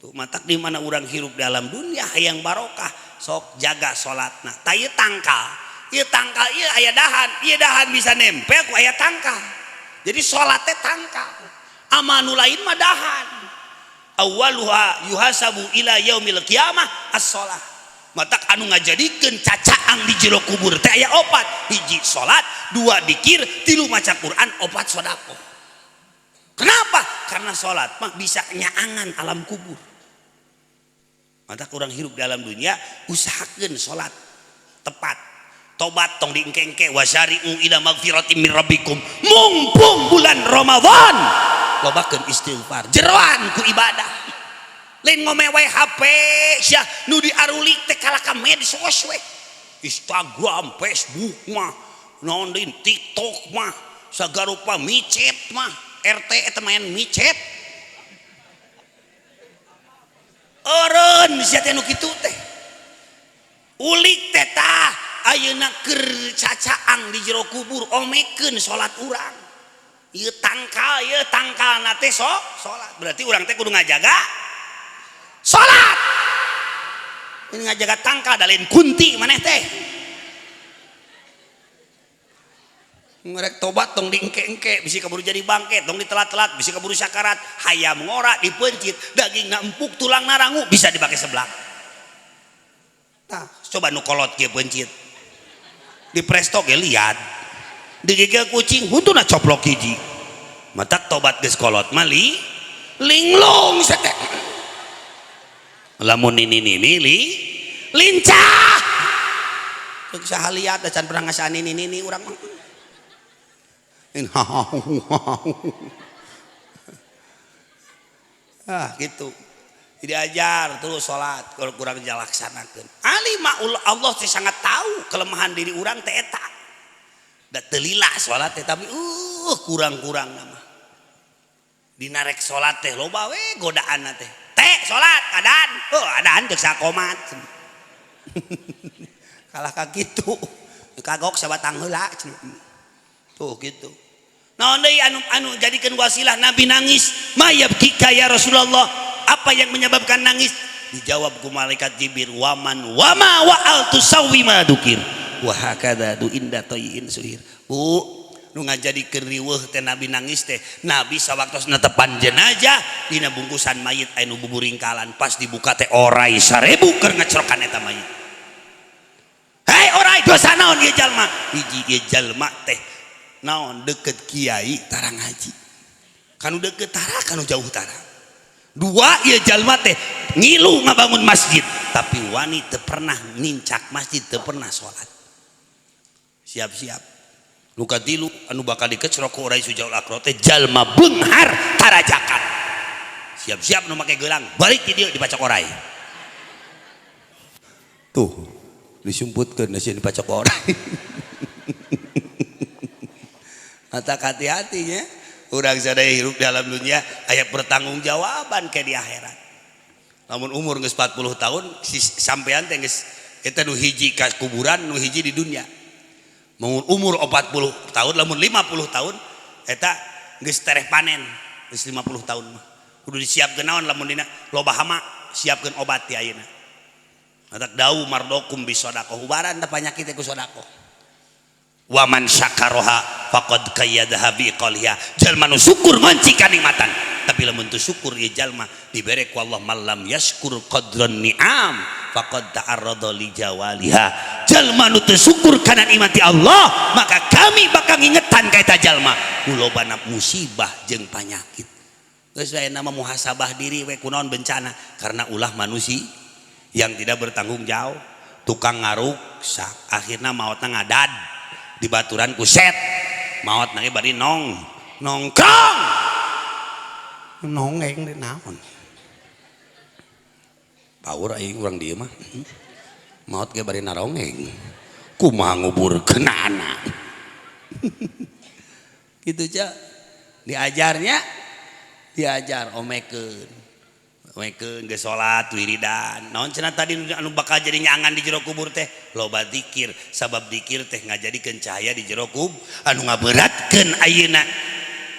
tuh matak di mana urang hirup dalam dunia hayang barokah sok jaga salatna tah ieu tangkal ieu aya dahan bisa nempel ku aya tangkal jadi salat teh tangkal amal nu lain mah dahan awwaluha yuhasabu ila yaumil qiyamah as-shalah matak anu ngajadikeun cacaang di jero kubur teh aya 4 hiji salat 2 dikir 3 maca Quran 4 sedekah kenapa karena salat mah bisa nyaangan alam kubur matak urang hirup di alam dunia usahakeun salat tepat tobat tong diengke-engke wasyari'u ila magfiratin min rabbikum mumpung bulan Ramadan lobakeun istighfar jeroan ku ibadah lain ngomewe HP sia nu diarulik teh kalaka medsos we Instagram Facebook mah naon deui TikTok mah sagarupa micet mah RT eta main micet eureun sia teh nu kitu teh ulik teh tah ayeuna keur cacaang di jero kubur omekeun salat urang ieu tangkalna teh salat berarti urang teh kudu ngajaga salat ini ngajaga tangkal dalin kunti maneh teh ngerek tobat tong diengke-engke bisi kaburu jadi bangke tong ditelat-telat bisi kaburu sakarat hayam ngora dipencit dagingna empuk tulangna rangu bisa dibake seblak nah coba nu kolot kieu pencit di presto ge lihat digigil kucing huntuna coplok hiji matak tobat geus kolot mali linglung sete lamun nini lincah geus saha lihat da can pernah ngasaan nini urang mah gitu diajar terus sholat kalau kurang jalaksanakan alimah Allah teh sangat tahu kelemahan diri orang teh eta da teu lila sholat teh tapi kurang-kurang nama dinarek sholat teh loba we godaan teh sholat adaan cek sakomat kalah ka kitu kagok sabatang heula tuh gitu naon deui anu jadikeun wasilah nabi nangis mayabkika ya Rasulullah apa yang menyebabkan nangis dijawab ku malaikat Jibril wama wa'al tusawi ma dukir wa hakada du inda tayyin suhir nu ngajadikeun riweuh teh nabi nangis teh nabi sawaktos netepan jenazah dina bungkusan mayit anu buburingkalan pas dibuka teh orai 1000 keur ngecrokan eta mayit hei orai dosa naon ieu jalma hiji ieu jalma teh naon deket kiai tara ngaji kanu deket tara kanu jauh tara dua ieu jalma teh ngilu ngabangun masjid tapi wani teu pernah nincak masjid teu pernah sholat siap-siap nu katilu anu bakal dikecrok ku urai sujaul akro teh jalma beunghar tarajakan siap-siap nu make gelang balik di dieu dipacok orai tuh disumputkeun da sieun dipacok orai mata hati-hati nya urang sadaya hirup dalam dunia aya pertanggungjawaban kayak di akhirat namun umur geus 40 tahun sampean teh geus eta nu hiji ka kuburan nu hiji di dunia mau umur 40 tahun lamun 50 tahun eta geus tereh panen geus 50 tahun mah kudu disiapkeun naon lamun dina loba hama siapkeun obat ti ayeuna matak dau mardokum bisodaqah ubaran teh panyakit ku sodaqah waman syakaroha faqad qayyadaha biqaliha jalma nu syukur ngonci kanikmatan tapi lamun teu syukur ieu jalma dibere ku Allah malam yashkur qadran ni'am faqad ta'arrada li jawaliha jalma nu teu syukur kana nikmati Allah maka kami bakal ngingetan ka eta jalma kulobana musibah jeung panyakit geus wae nama muhasabah diri we kunaon bencana karena ulah manusia yang tidak bertanggung jawab tukang ngaruksak akhirna maotna ngadad di baturan kuset maut nage bari nongkrong nongeng di naon power aing urang dieu mah maut ge bari narongeng kumaha nguburkeun anak gitu aja diajar omekeun geus salat wiridan naon cenah tadi anu bakal jadi nyangan di jero kubur teh loba zikir sabab zikir teh ngajadikeun cahaya di jero kubur anu ngaberatkeun ayeuna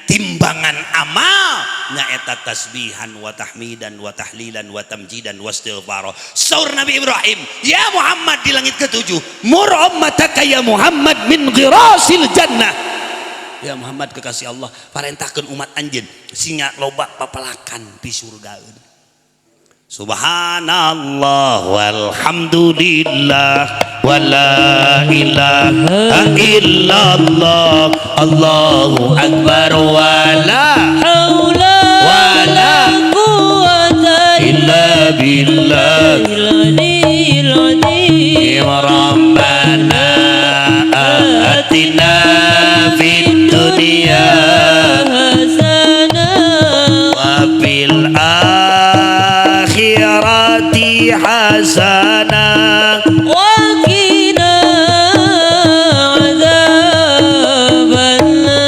timbangan amal nyaeta tasbihan wa tahmidan wa tahlilan wa tamjidan wa istighfar saur Nabi Ibrahim ya Muhammad di langit ketujuh mur ummataka ya Muhammad min ghirasil jannah ya Muhammad kekasih Allah parentahkeun umat anjeun singa loba papalakan di surgaeun Subhanallah walhamdulillah wala ilaha illallah Allahu akbar wala haula wala quwwata illa billahil azim rabbana atina fid dunya hasanah wa fil akhirati hasanah wa qina adzabannar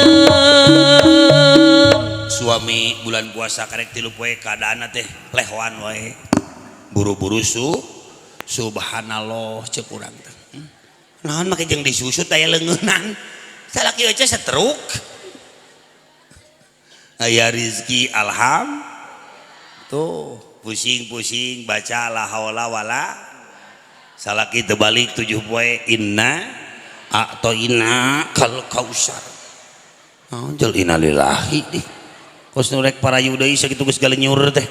suami bulan puasa karek 3 poe keadaana teh lehoan wae buru-buru subhanallah ceuk urang teh naon make jeung disusut aya leungeunnan salaki aja setruk aya rezeki alham tuh pusing-pusing baca la haula wala salaki teu balik 7 poe inna a'toina kal kausar anjel innalillahi di kos nurek parayu deui sakitu geus galenyur teh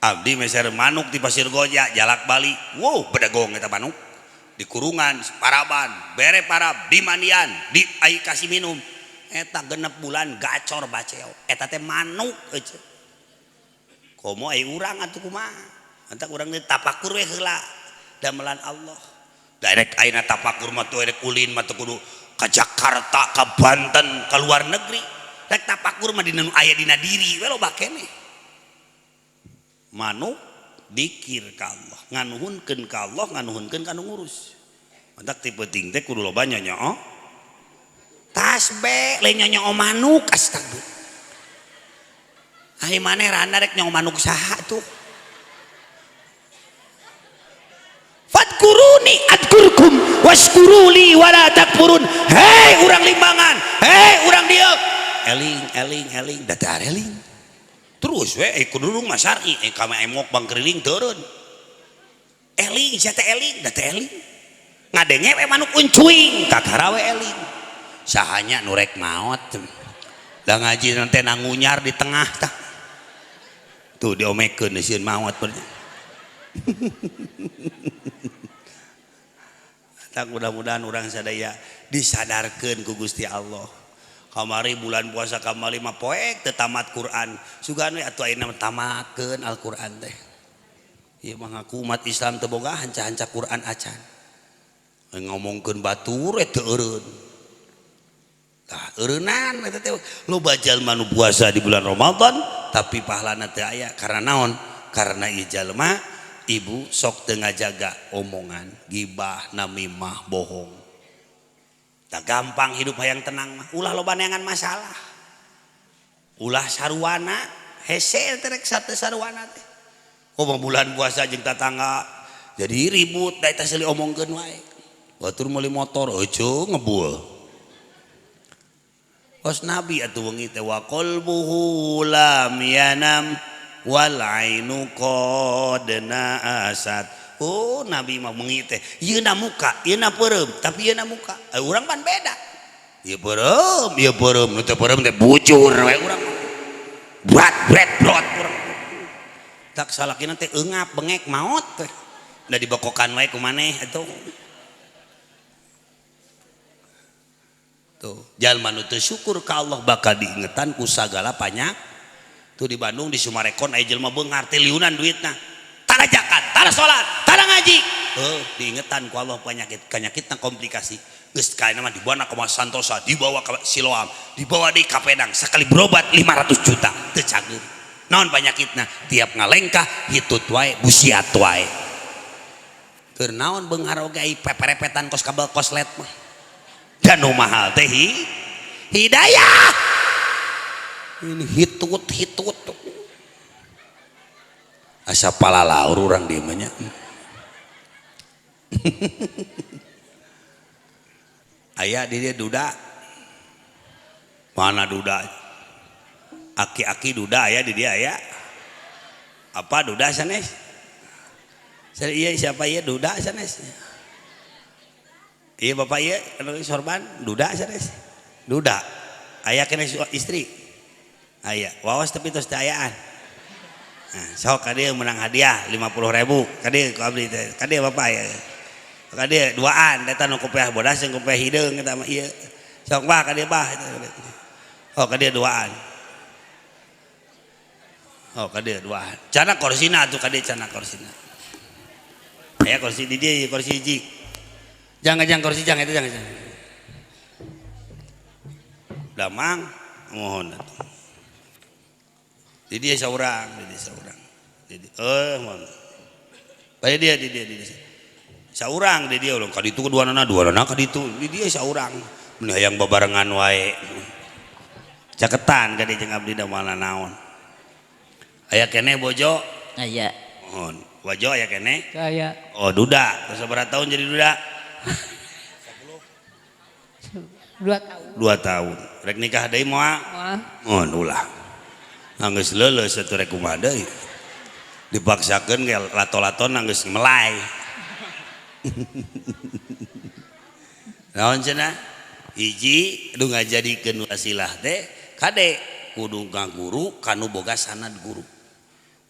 abdi meser manuk di Pasir Koja jalak Bali wow bedagong eta manuk di kurungan paraban bere parab di mandian di ai kasih minum eta 6 bulan gacor baceo eta teh manuk eueuh komo ai urang atuh kumaha anta urang teh tapakur we heula damelan Allah direct ayeuna tapakur mah teu rek ulin mah teu kudu ka Jakarta ka Banten ka luar negeri rek tapakur mah dina nu aya dina diri we loba keneh manuk dikir ka Allah nganuhunkeun ka Allah nganuhunkeun ka nu ngurus mantak tipe ting teh kudu loba nyonyo tasbih lain nyonyo manuk astagfirullah ai maneh randa rek nyonyo manuk saha tuh fadkuruni adkurkum waskuruli wala takfurun hei urang limbangan hei urang dieu eling da teh eling terus we kudu masari kami emok bangkeriling turun eling sia teh eling da teh eling ngadenge we manuk uncuing kakara we eling sahanya nurek maot da ngaji nanti nangunyar di tengah tah tuh diomekeun sieun maot tak mudah-mudahan orang sadaya disadarkan ku Gusti Allah kamari bulan puasa kamari mah poek teu tamat Quran sugan we atuh ayeuna tamatkeun Al-Qur'an teh ieu mah ngaku umat Islam teu boga hanca-hanca Quran acan ngomongkeun batur teu eureun tah eureunan eta teh loba jalma nu puasa di bulan Ramadan tapi pahalana teu aya karena naon karena ieu jalma ibu sok tengah jaga omongan gibah namimah bohong tak gampang hidup hayang tenang mah ulah loba neangan masalah ulah sarwana hese terek satu sarwana teh komo bulan puasa jeung tatangga jadi ribut da eta seuli omongkeun wae batur meuli motor eueuh ngebueuh kos nabi atuh wengi teh wa qalbuhu lam yanam wal ainu qadna asad oh nabi mah meungi teh ieu na muka ieu na peureum tapi ieu na muka urang pan beda ieu peureum nu teh peureum teh bujur we urang bret brot urang tak salakina teh eungap bengek maot teh da dibokokan wae ku maneh atuh tuh jalma nu teu syukur ka Allah bakal diingetan ku sagala panyak tuh di Bandung di Sumarekon aya jelema beungar teh liunan duitna tara zakat tara salat tara ngaji diingetan ku Allah penyakitna komplikasi geus kaena mah dibawa ka Santosa dibawa ka Siloam dibawa di Kapedang sakali berobat 500 juta teu cageut naon penyakitna tiap ngalengkah hitut wae busiat wae keur naon beungar oge ai peperepetan kos kabel koslet mah dan nu mahal teh hidayah ini hitut asa palalaur urang dieu mah nya aya di dieu duda mana duda aki-aki duda aya di dieu aya apa duda sanes iya siapa ieu duda sanes iya bapak ieu sorban duda sanes duda aya kene istri aya wawas tapi tos teu ayaan nah sok ka dieu menang hadiah 50.000 ka dieu ku abdi teh ka dieu bapak aya ka dieu duaan eta nu kopiah bodas jeung kopiah hideung eta mah ieu sok bah ka dieu bah oh ka dieu duaan oh ka dieu duaan cana korsina atuh ka dieu cana korsina aya kursi di dieu kursi hiji jangan kursi jangan itu jangan damang mohon atuh di dia saurang mohon bae dia di dia saurang di dia ulun ka ditu duanana ka ditu di dia saurang mun hayang babarengan wae caketan ka dieu jeung abdi da moal naon aya keneh bojo aya mohon bojo aya keneh aya oh duda sabaraha tahun jadi duda 2 tahun rek nikah deui moal mohon ulah nanggeus leuleus atuh rek kumaha deui dipaksakeun ge lato-lato nanggeus melai naon cenah hiji nu ngajadikeun wasilah teh kade kudu ngaguru kanu boga sanad guru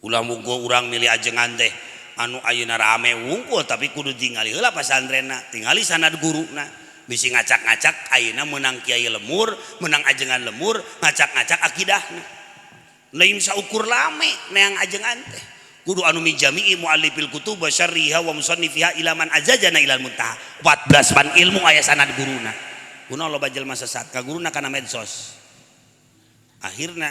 ulah mugo urang milih ajengan teh anu ayeuna rame wungkul tapi kudu tingali heula pasantrenna tingali sanad guruna bisi ngacak-ngacak ayeuna menang kiai lemur menang ajengan lemur ngacak-ngacak akidahna lain saukur lame neang ajengan teh kudu anu mijami'i muallifil kutub syarriha wa musannifiha ila man azajana ilal muntaha 14 ban ilmu aya sanad guruna kunaon loba jelema sesat ka guruna kana medsos akhirna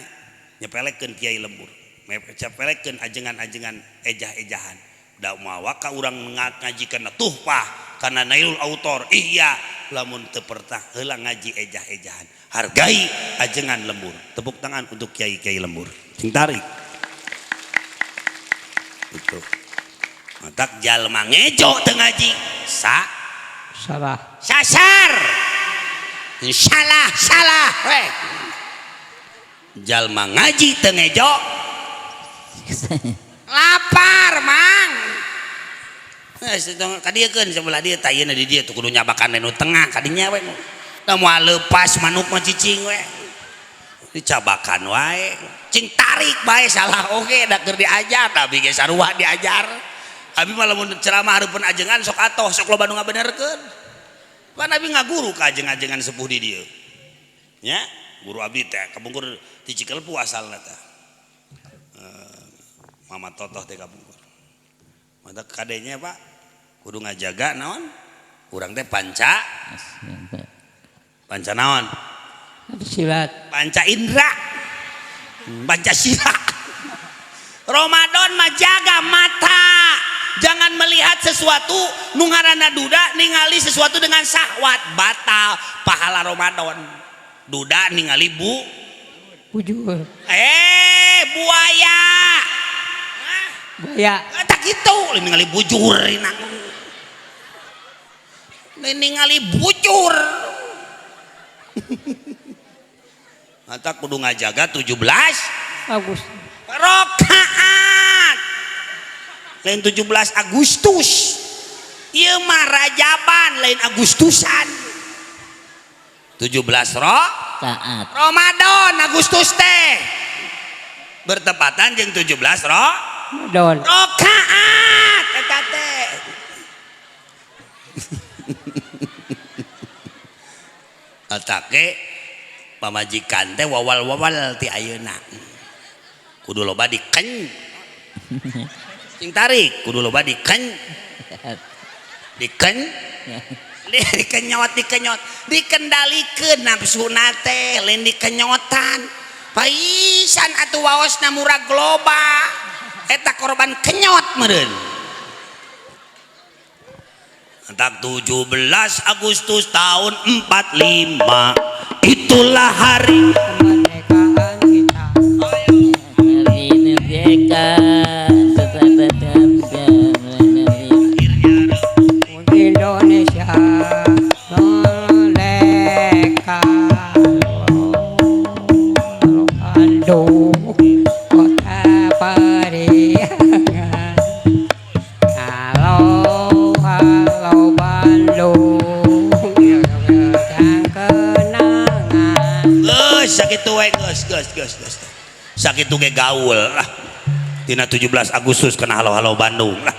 nyepelekeun kiai lembur nyepelekeun ajengan-ajengan ejah-ejahan da mawa ka urang ngajikeun tuhfah kana nailul autor iya lamun teu pertah heula ngaji ejah-ejahan hargai ajengan lembur tepuk tangan untuk kiai-kiai lembur sing tarik itu matak jalma ngejo teu ngaji salah sasar salah we jalma ngaji teu ngejo lapar mang kadiekeun sebelah dia tayeuna di dia tuh kudu nyabakan nu tengah kadinya we da moal leupas manuk mah cicing we dicabakan wae cing tarik bae salah oge da keur diajar tapi ge sarua diajar abi mah lamun ceramah hareupeun ajengan sok atoh sok loba nu ngabenerkeun kan abi ngaguru ka ajengan-ajengan sepuh di dieu nya guru abi teh kabungkur ti Cikelpu asalna teh Mama Totoh teh kabungkur mata kadenya Pak kudu ngajaga naon urang teh panca naon silat panca indra Pancasila Ramadan mah jaga mata jangan melihat sesuatu nu ngaranna duda ningali sesuatu dengan syahwat batal pahala Ramadan duda ningali bujur buaya tak gitu ningali bujur ningali bujur mata kudu ngajaga 17 Agustus rakaat lain 17 Agustus ieu mah Rajaban lain Agustusan 17 taat Ramadan Agustus teh bertepatan jeung 17 Ramadan rakaat eta teh atake pamajikan teh wawal-wawal ti ayeuna kudu loba dikeny sing tarik kudu loba dikenyot dikendalikeun nafsuna teh lain dikenyotan paisan atuh waosna murag loba eta korban kenyot meureun entak 17 Agustus tahun 45 itulah hari kemerdekaan kita Indonesia merdeka aduh kota periangan halo Bandung yang kenangan sakitu we geus sakitu ge gaul lah tina 17 Agustus kena halo Bandung lah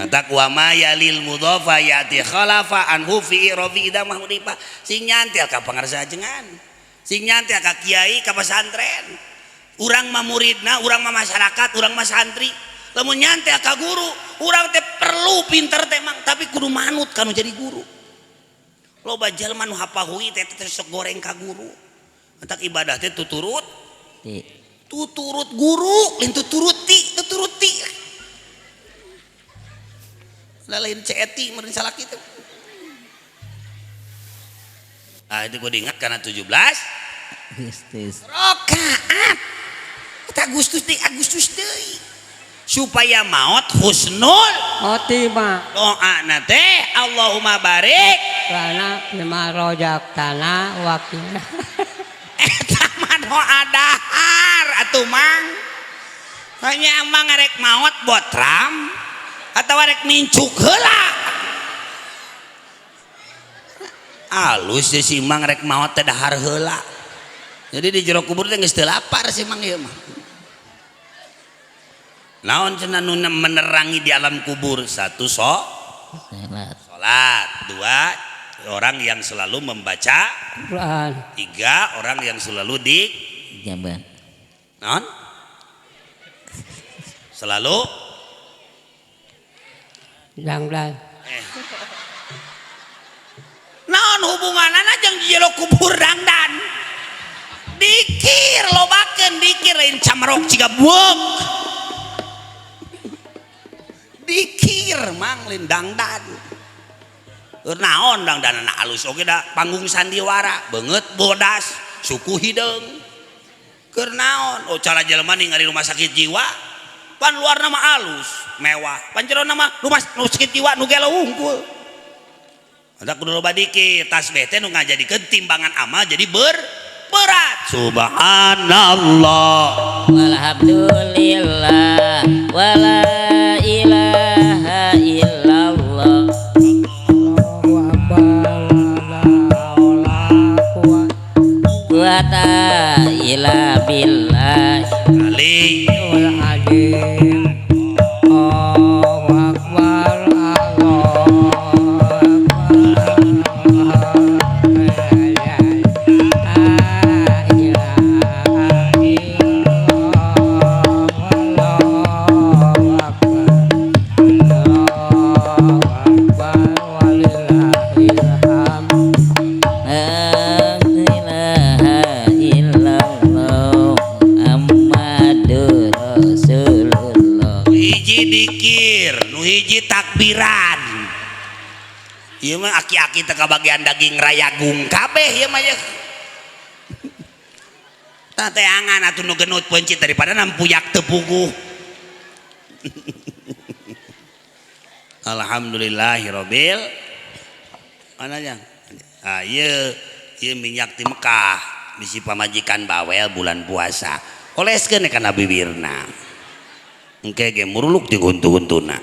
takwa maya lil mudhafa yati khalafa anhu fi rafi ida mahmudipa sing nyantel ka pangarsa ajengan sing nyantel ka kiai ka pesantren urang mah muridna urang mah masyarakat urang mah santri lamun nyantel ka guru urang teh perlu pinter teh mang tapi kudu manut kanu jadi guru loba jalma nu hapahui teh sok goreng ka guru entak ibadah teh tuturut guru lain tuturuti lain ceeti meureun salaki teh itu gua diingat karena 17 Agustus rakaat eta Agustus deui supaya maut husnul khotimah doana teh Allahumma barik lana bima rojaktana wakina eta mah doa dahar atuh mang hanya emang ngarek maut botram atau rek mincuk heula alus si mang rek maot teh dahar heula Jadi di jero kubur teh geus teu lapar sih mang ieu mah. Naon cenah nu menerangi di alam kubur? Satu salat, dua orang yang selalu membaca Quran. tiga orang yang selalu di jabat non selalu Dangdan. non hubunganana jeung jero kubur dangdan dikir lobakeun dikir lain camarok ciga buek dikir mang lain dangdan naon dangdanana alus oge da panggung sandiwara beungeut bodas suku hideung keur naon oh cara jelema ningali rumah sakit jiwa pan luar nama alus mewah pan jero nama rumah sakit jiwa nu gelo unggul ada kudu loba dikit tasbih teh nu ngajadikeun timbangan amal jadi berat subhanallah walhamdulillah wala ilaha illallah Allahu akbar. La haula quwata illa billah kali wala adim. Allahu akbar. la ilaha illallah Muhammadur Rasulullah. nu hiji dikir nu hiji takbiran ieu mah aki-aki teh kabagian daging rayagung kabeh ieu mah ya tah teh angan atuh nu geunut pencit daripada nampuyak teu puguh alhamdulillahirabbil alamin. Ah ieu minyak ti Mekah bisi pamajikan bawel bulan puasa oleskeun kana bibirna engke ge muruluk jeung huntu-huntuna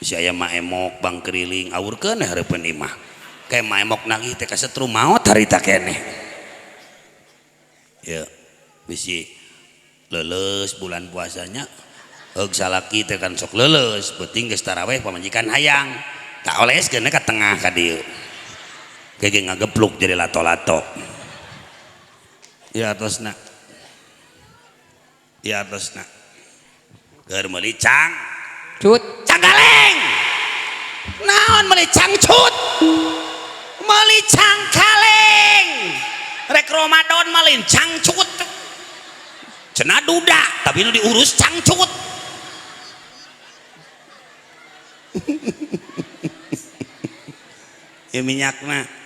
bisi aya maemok bang keriling awurkeun hareupeun imah kae maemok nagih teh kasetrum maot harita keneh ya bisi leuleus bulan puasanya heug salaki teh kan sok leuleus beuting geus tarawih pamajikan hayang tak oleskeun ka tengah ka dieu kayak ngagepluk jadi lato-lato di atasna keur meuli Cut. canggaleng naon meuli cangcut meuli cangkaleng rek Ramadan malin cangcut cenah duda tapi nu diurus cangcut ya minyakna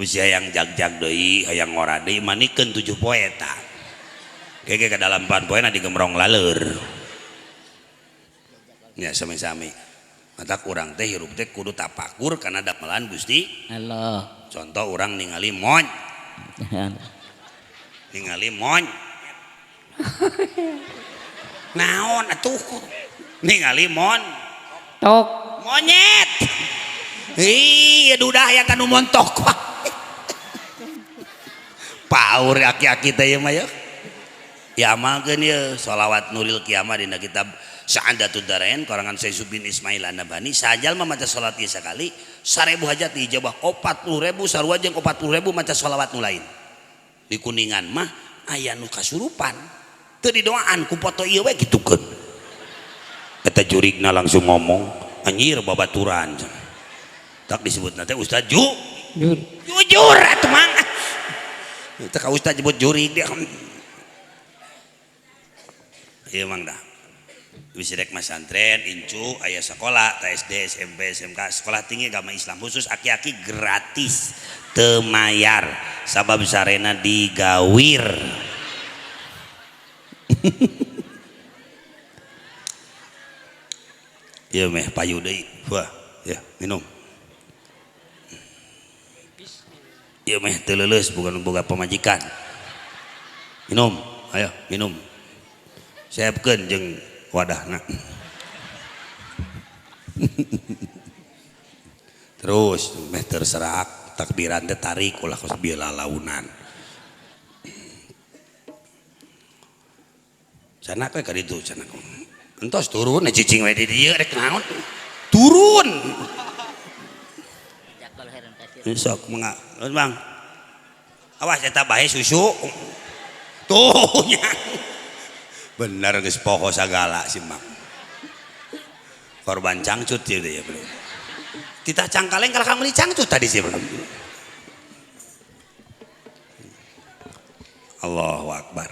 usia yang jag-jag deui hayang ngora deui manikeun 7 poe eta keke ka dalam 4 poena digemrong laleur nya sami-sami mata kurang teh hirup teh kudu tapakur kana damelan Gusti Allah. contoh orang ningali moñ naon atuh ningali Tok. monyet iya dudah yang kanu montok paur aki-aki teh mah ya amalkeun ye sholawat nuril kiamah dina kitab Sa'adatud Darain karangan Syekh Subin Ismail An-Nabhani sajal mah maca salat ieu sakali 1000 hajat dijabah 40.000 sarua jeung 40.000 maca sholawat nu lain di Kuningan mah aya nu kasurupan teu didoaan ku foto ieu we gitukeun eta jurigna langsung ngomong anjir babaturan tak disebut nanti Ustaz jujur atuh mang itu ka Ustaz nyebut jurig dia ieu mang dah bisa rek masantren incu aya sekolah TSD SMP SMK sekolah tinggi agama Islam khusus aki-aki gratis teu mayar sabab sarena digawir ieu meh payu deui wah ya minum ieu meh teu leuleus bukan boga pamajikan minum ayo minum siapkeun jeung wadahna terus meh terserak takbiran teh tarik ulah kos bieu lalaunan Sana kue ka ditu sana. Entos turun cicing we di dieu rek naon. Turun. Sok mangga. Bang. Awas eta bae susu. Tuh nya. Bener geus poho sagala si Mang. Korban cangcut ieu ya belum. Titah cangkaleng kalau kamu cangcut tadi sih belum. Allahu Akbar.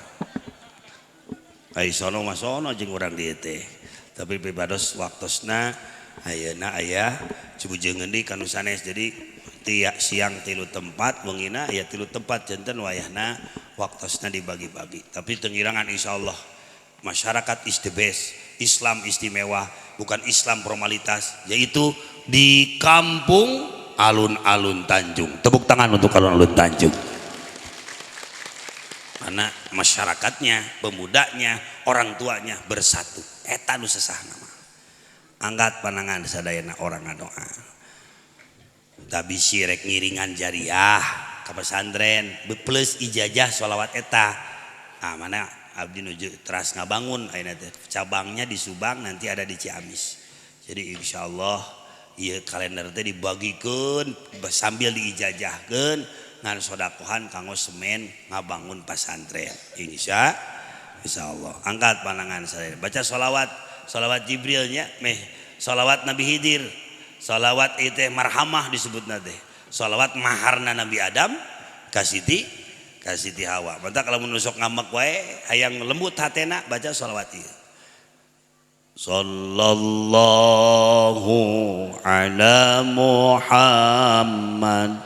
Ai sono masono jeung urang dieu teh. Tapi pibados waktosna ayeuna aya cibujeungeun di kanu sanes jadi tiap siang 3 tempat wengina aya 3 tempat janten wayahna waktosna dibagi-bagi. Tapi tengirangan insyaallah masyarakat is the best. Islam istimewa, bukan Islam formalitas, yaitu di kampung alun-alun Tanjung. Tepuk tangan untuk alun-alun Tanjung. Karena masyarakatnya, pemudanya, orang tuanya bersatu. Eta nu sesahna mah. Angkat panangan sadayana orang ngadoa. Tapi sirek ngiringan jariah ka pesantren plus ijazah sholawat eta. Ah mana abdi nuju teras ngabangun ayeuna teh cabangnya di Subang nanti ada di Ciamis. Jadi insyaallah ieu kalender teh dibagikeun sambil diijajahkeun ngan sodakohan kanggo semen ngabangun pesantren. Insyaallah. Angkat panangan saya. Baca sholawat Jibril nya meh sholawat Nabi Khidir. Sholawat ieu teh marhamah disebutna teh. Sholawat maharna Nabi Adam ka Siti Hawa. Mantap kalau menusuk ngamak wae hayang lembut hatena baca sholawat ieu. Sallallahu ala Muhammad.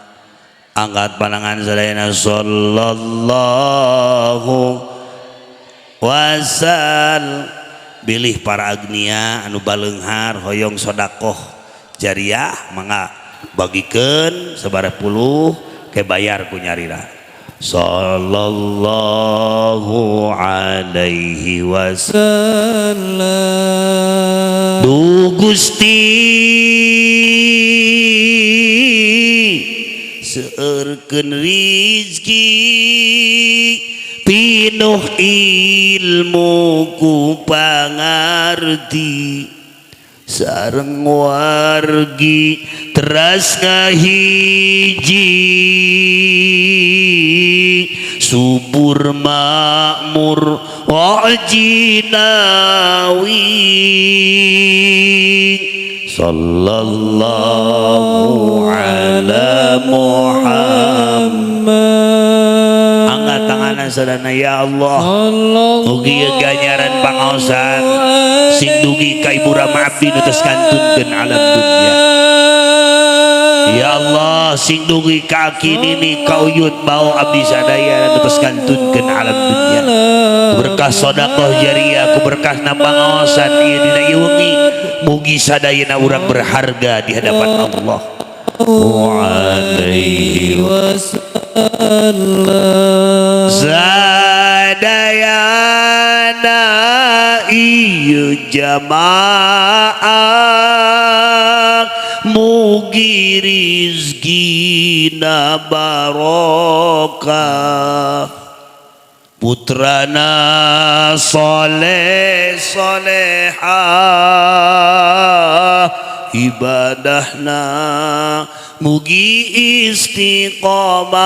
Angkat panangan sadayana sallallahu wasal. Bilih para agnia anu baleunghar hoyong sodakoh jariah mangga bagikeun sabarepuluh ke bayar ku nyarira. Sallallahu alaihi wasallam. Du Gusti seueurkeun rizki pinuh ilmu ku pangarti sareng wargi teras ngahiji subur makmur wajinawi sallallahu ala Muhammad. Angkat tangan sadana ya Allah mugi ganjaran pangaosan sing dugi ka Ibu Rama Abdi nu tos kantunkeun alam dunya. Ya Allah sing dugi ka kinini kauyut bau abdi sadaya nu tos kantunkeun alam dunya. Berkah sedekah jariyah ku berkahna pangaosan ieu dina ieu wengi mugi sadayana urang berharga di hadapan Allah. Alaihi wasallam. Sadayana ieu jamaah mugi rizkina barokah putrana soleh solehah ibadahna mugi istiqomah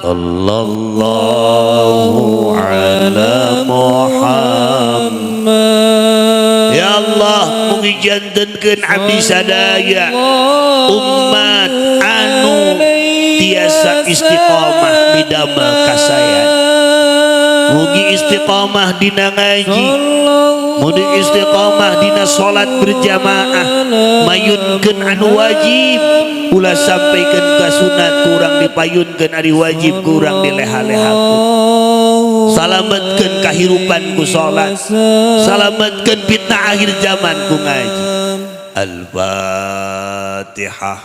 sallallahu ala Muhammad. Ya Allah mugi jantenkeun abdi sadaya umat anu tiasa istiqomah bidamel kasayan. Mugi istiqomah dina ngaji, mugi istiqomah dina salat berjamaah, mayunkeun anu wajib, ulah sampaikeun ka sunat kurang dipayunkeun ari wajib kurang dileha-lehakeun. Salametkeun kahirupan ku salat, salametkeun fitnah akhir zaman ku ngaji. Al-Fatihah.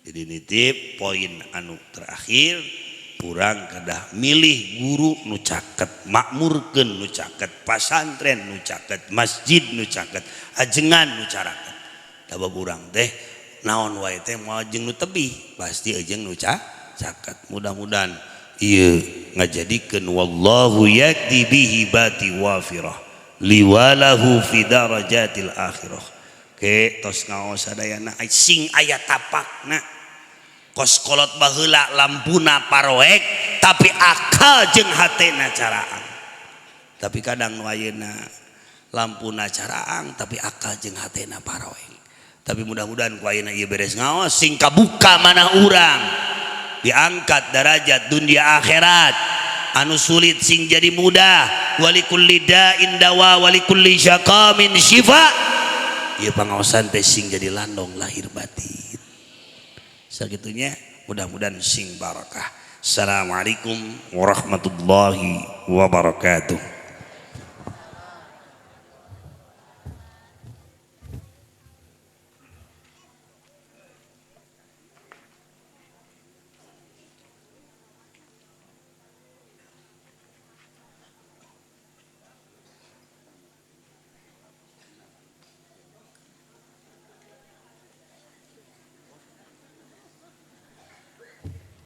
Jadi nitip poin anu terakhir urang kedah milih guru nu caket, makmurkeun nu caket, pasantren nu caket, masjid nu caket, ajengan nu caraket. Da urang teh naon wae teh moal jeung nu tebih pasti ajeung nu caket. Mudah-mudahan ieu ngajadikeun wallahu yakti bihi bati wafirah liwalahu fi darajatil akhirah. Ke tos ngaos sadayana sing aya tapakna kos kolot baheula lampuna paroek tapi akal jeung hatena caraan. Tapi kadang nu ayeuna lampuna caraang tapi akal jeung hatena paroek. Tapi mudah-mudahan ku ayeuna ieu beres ngaos sing kabuka manah urang diangkat derajat dunia akhirat, anu sulit sing jadi mudah, walikulli da'in dawa walikulli syaqamin syifa. Ieu pangaosan teh sing jadi landong lahir batin. Sagitunya mudah-mudahan sing barakah. Assalamualaikum warahmatullahi wabarakatuh.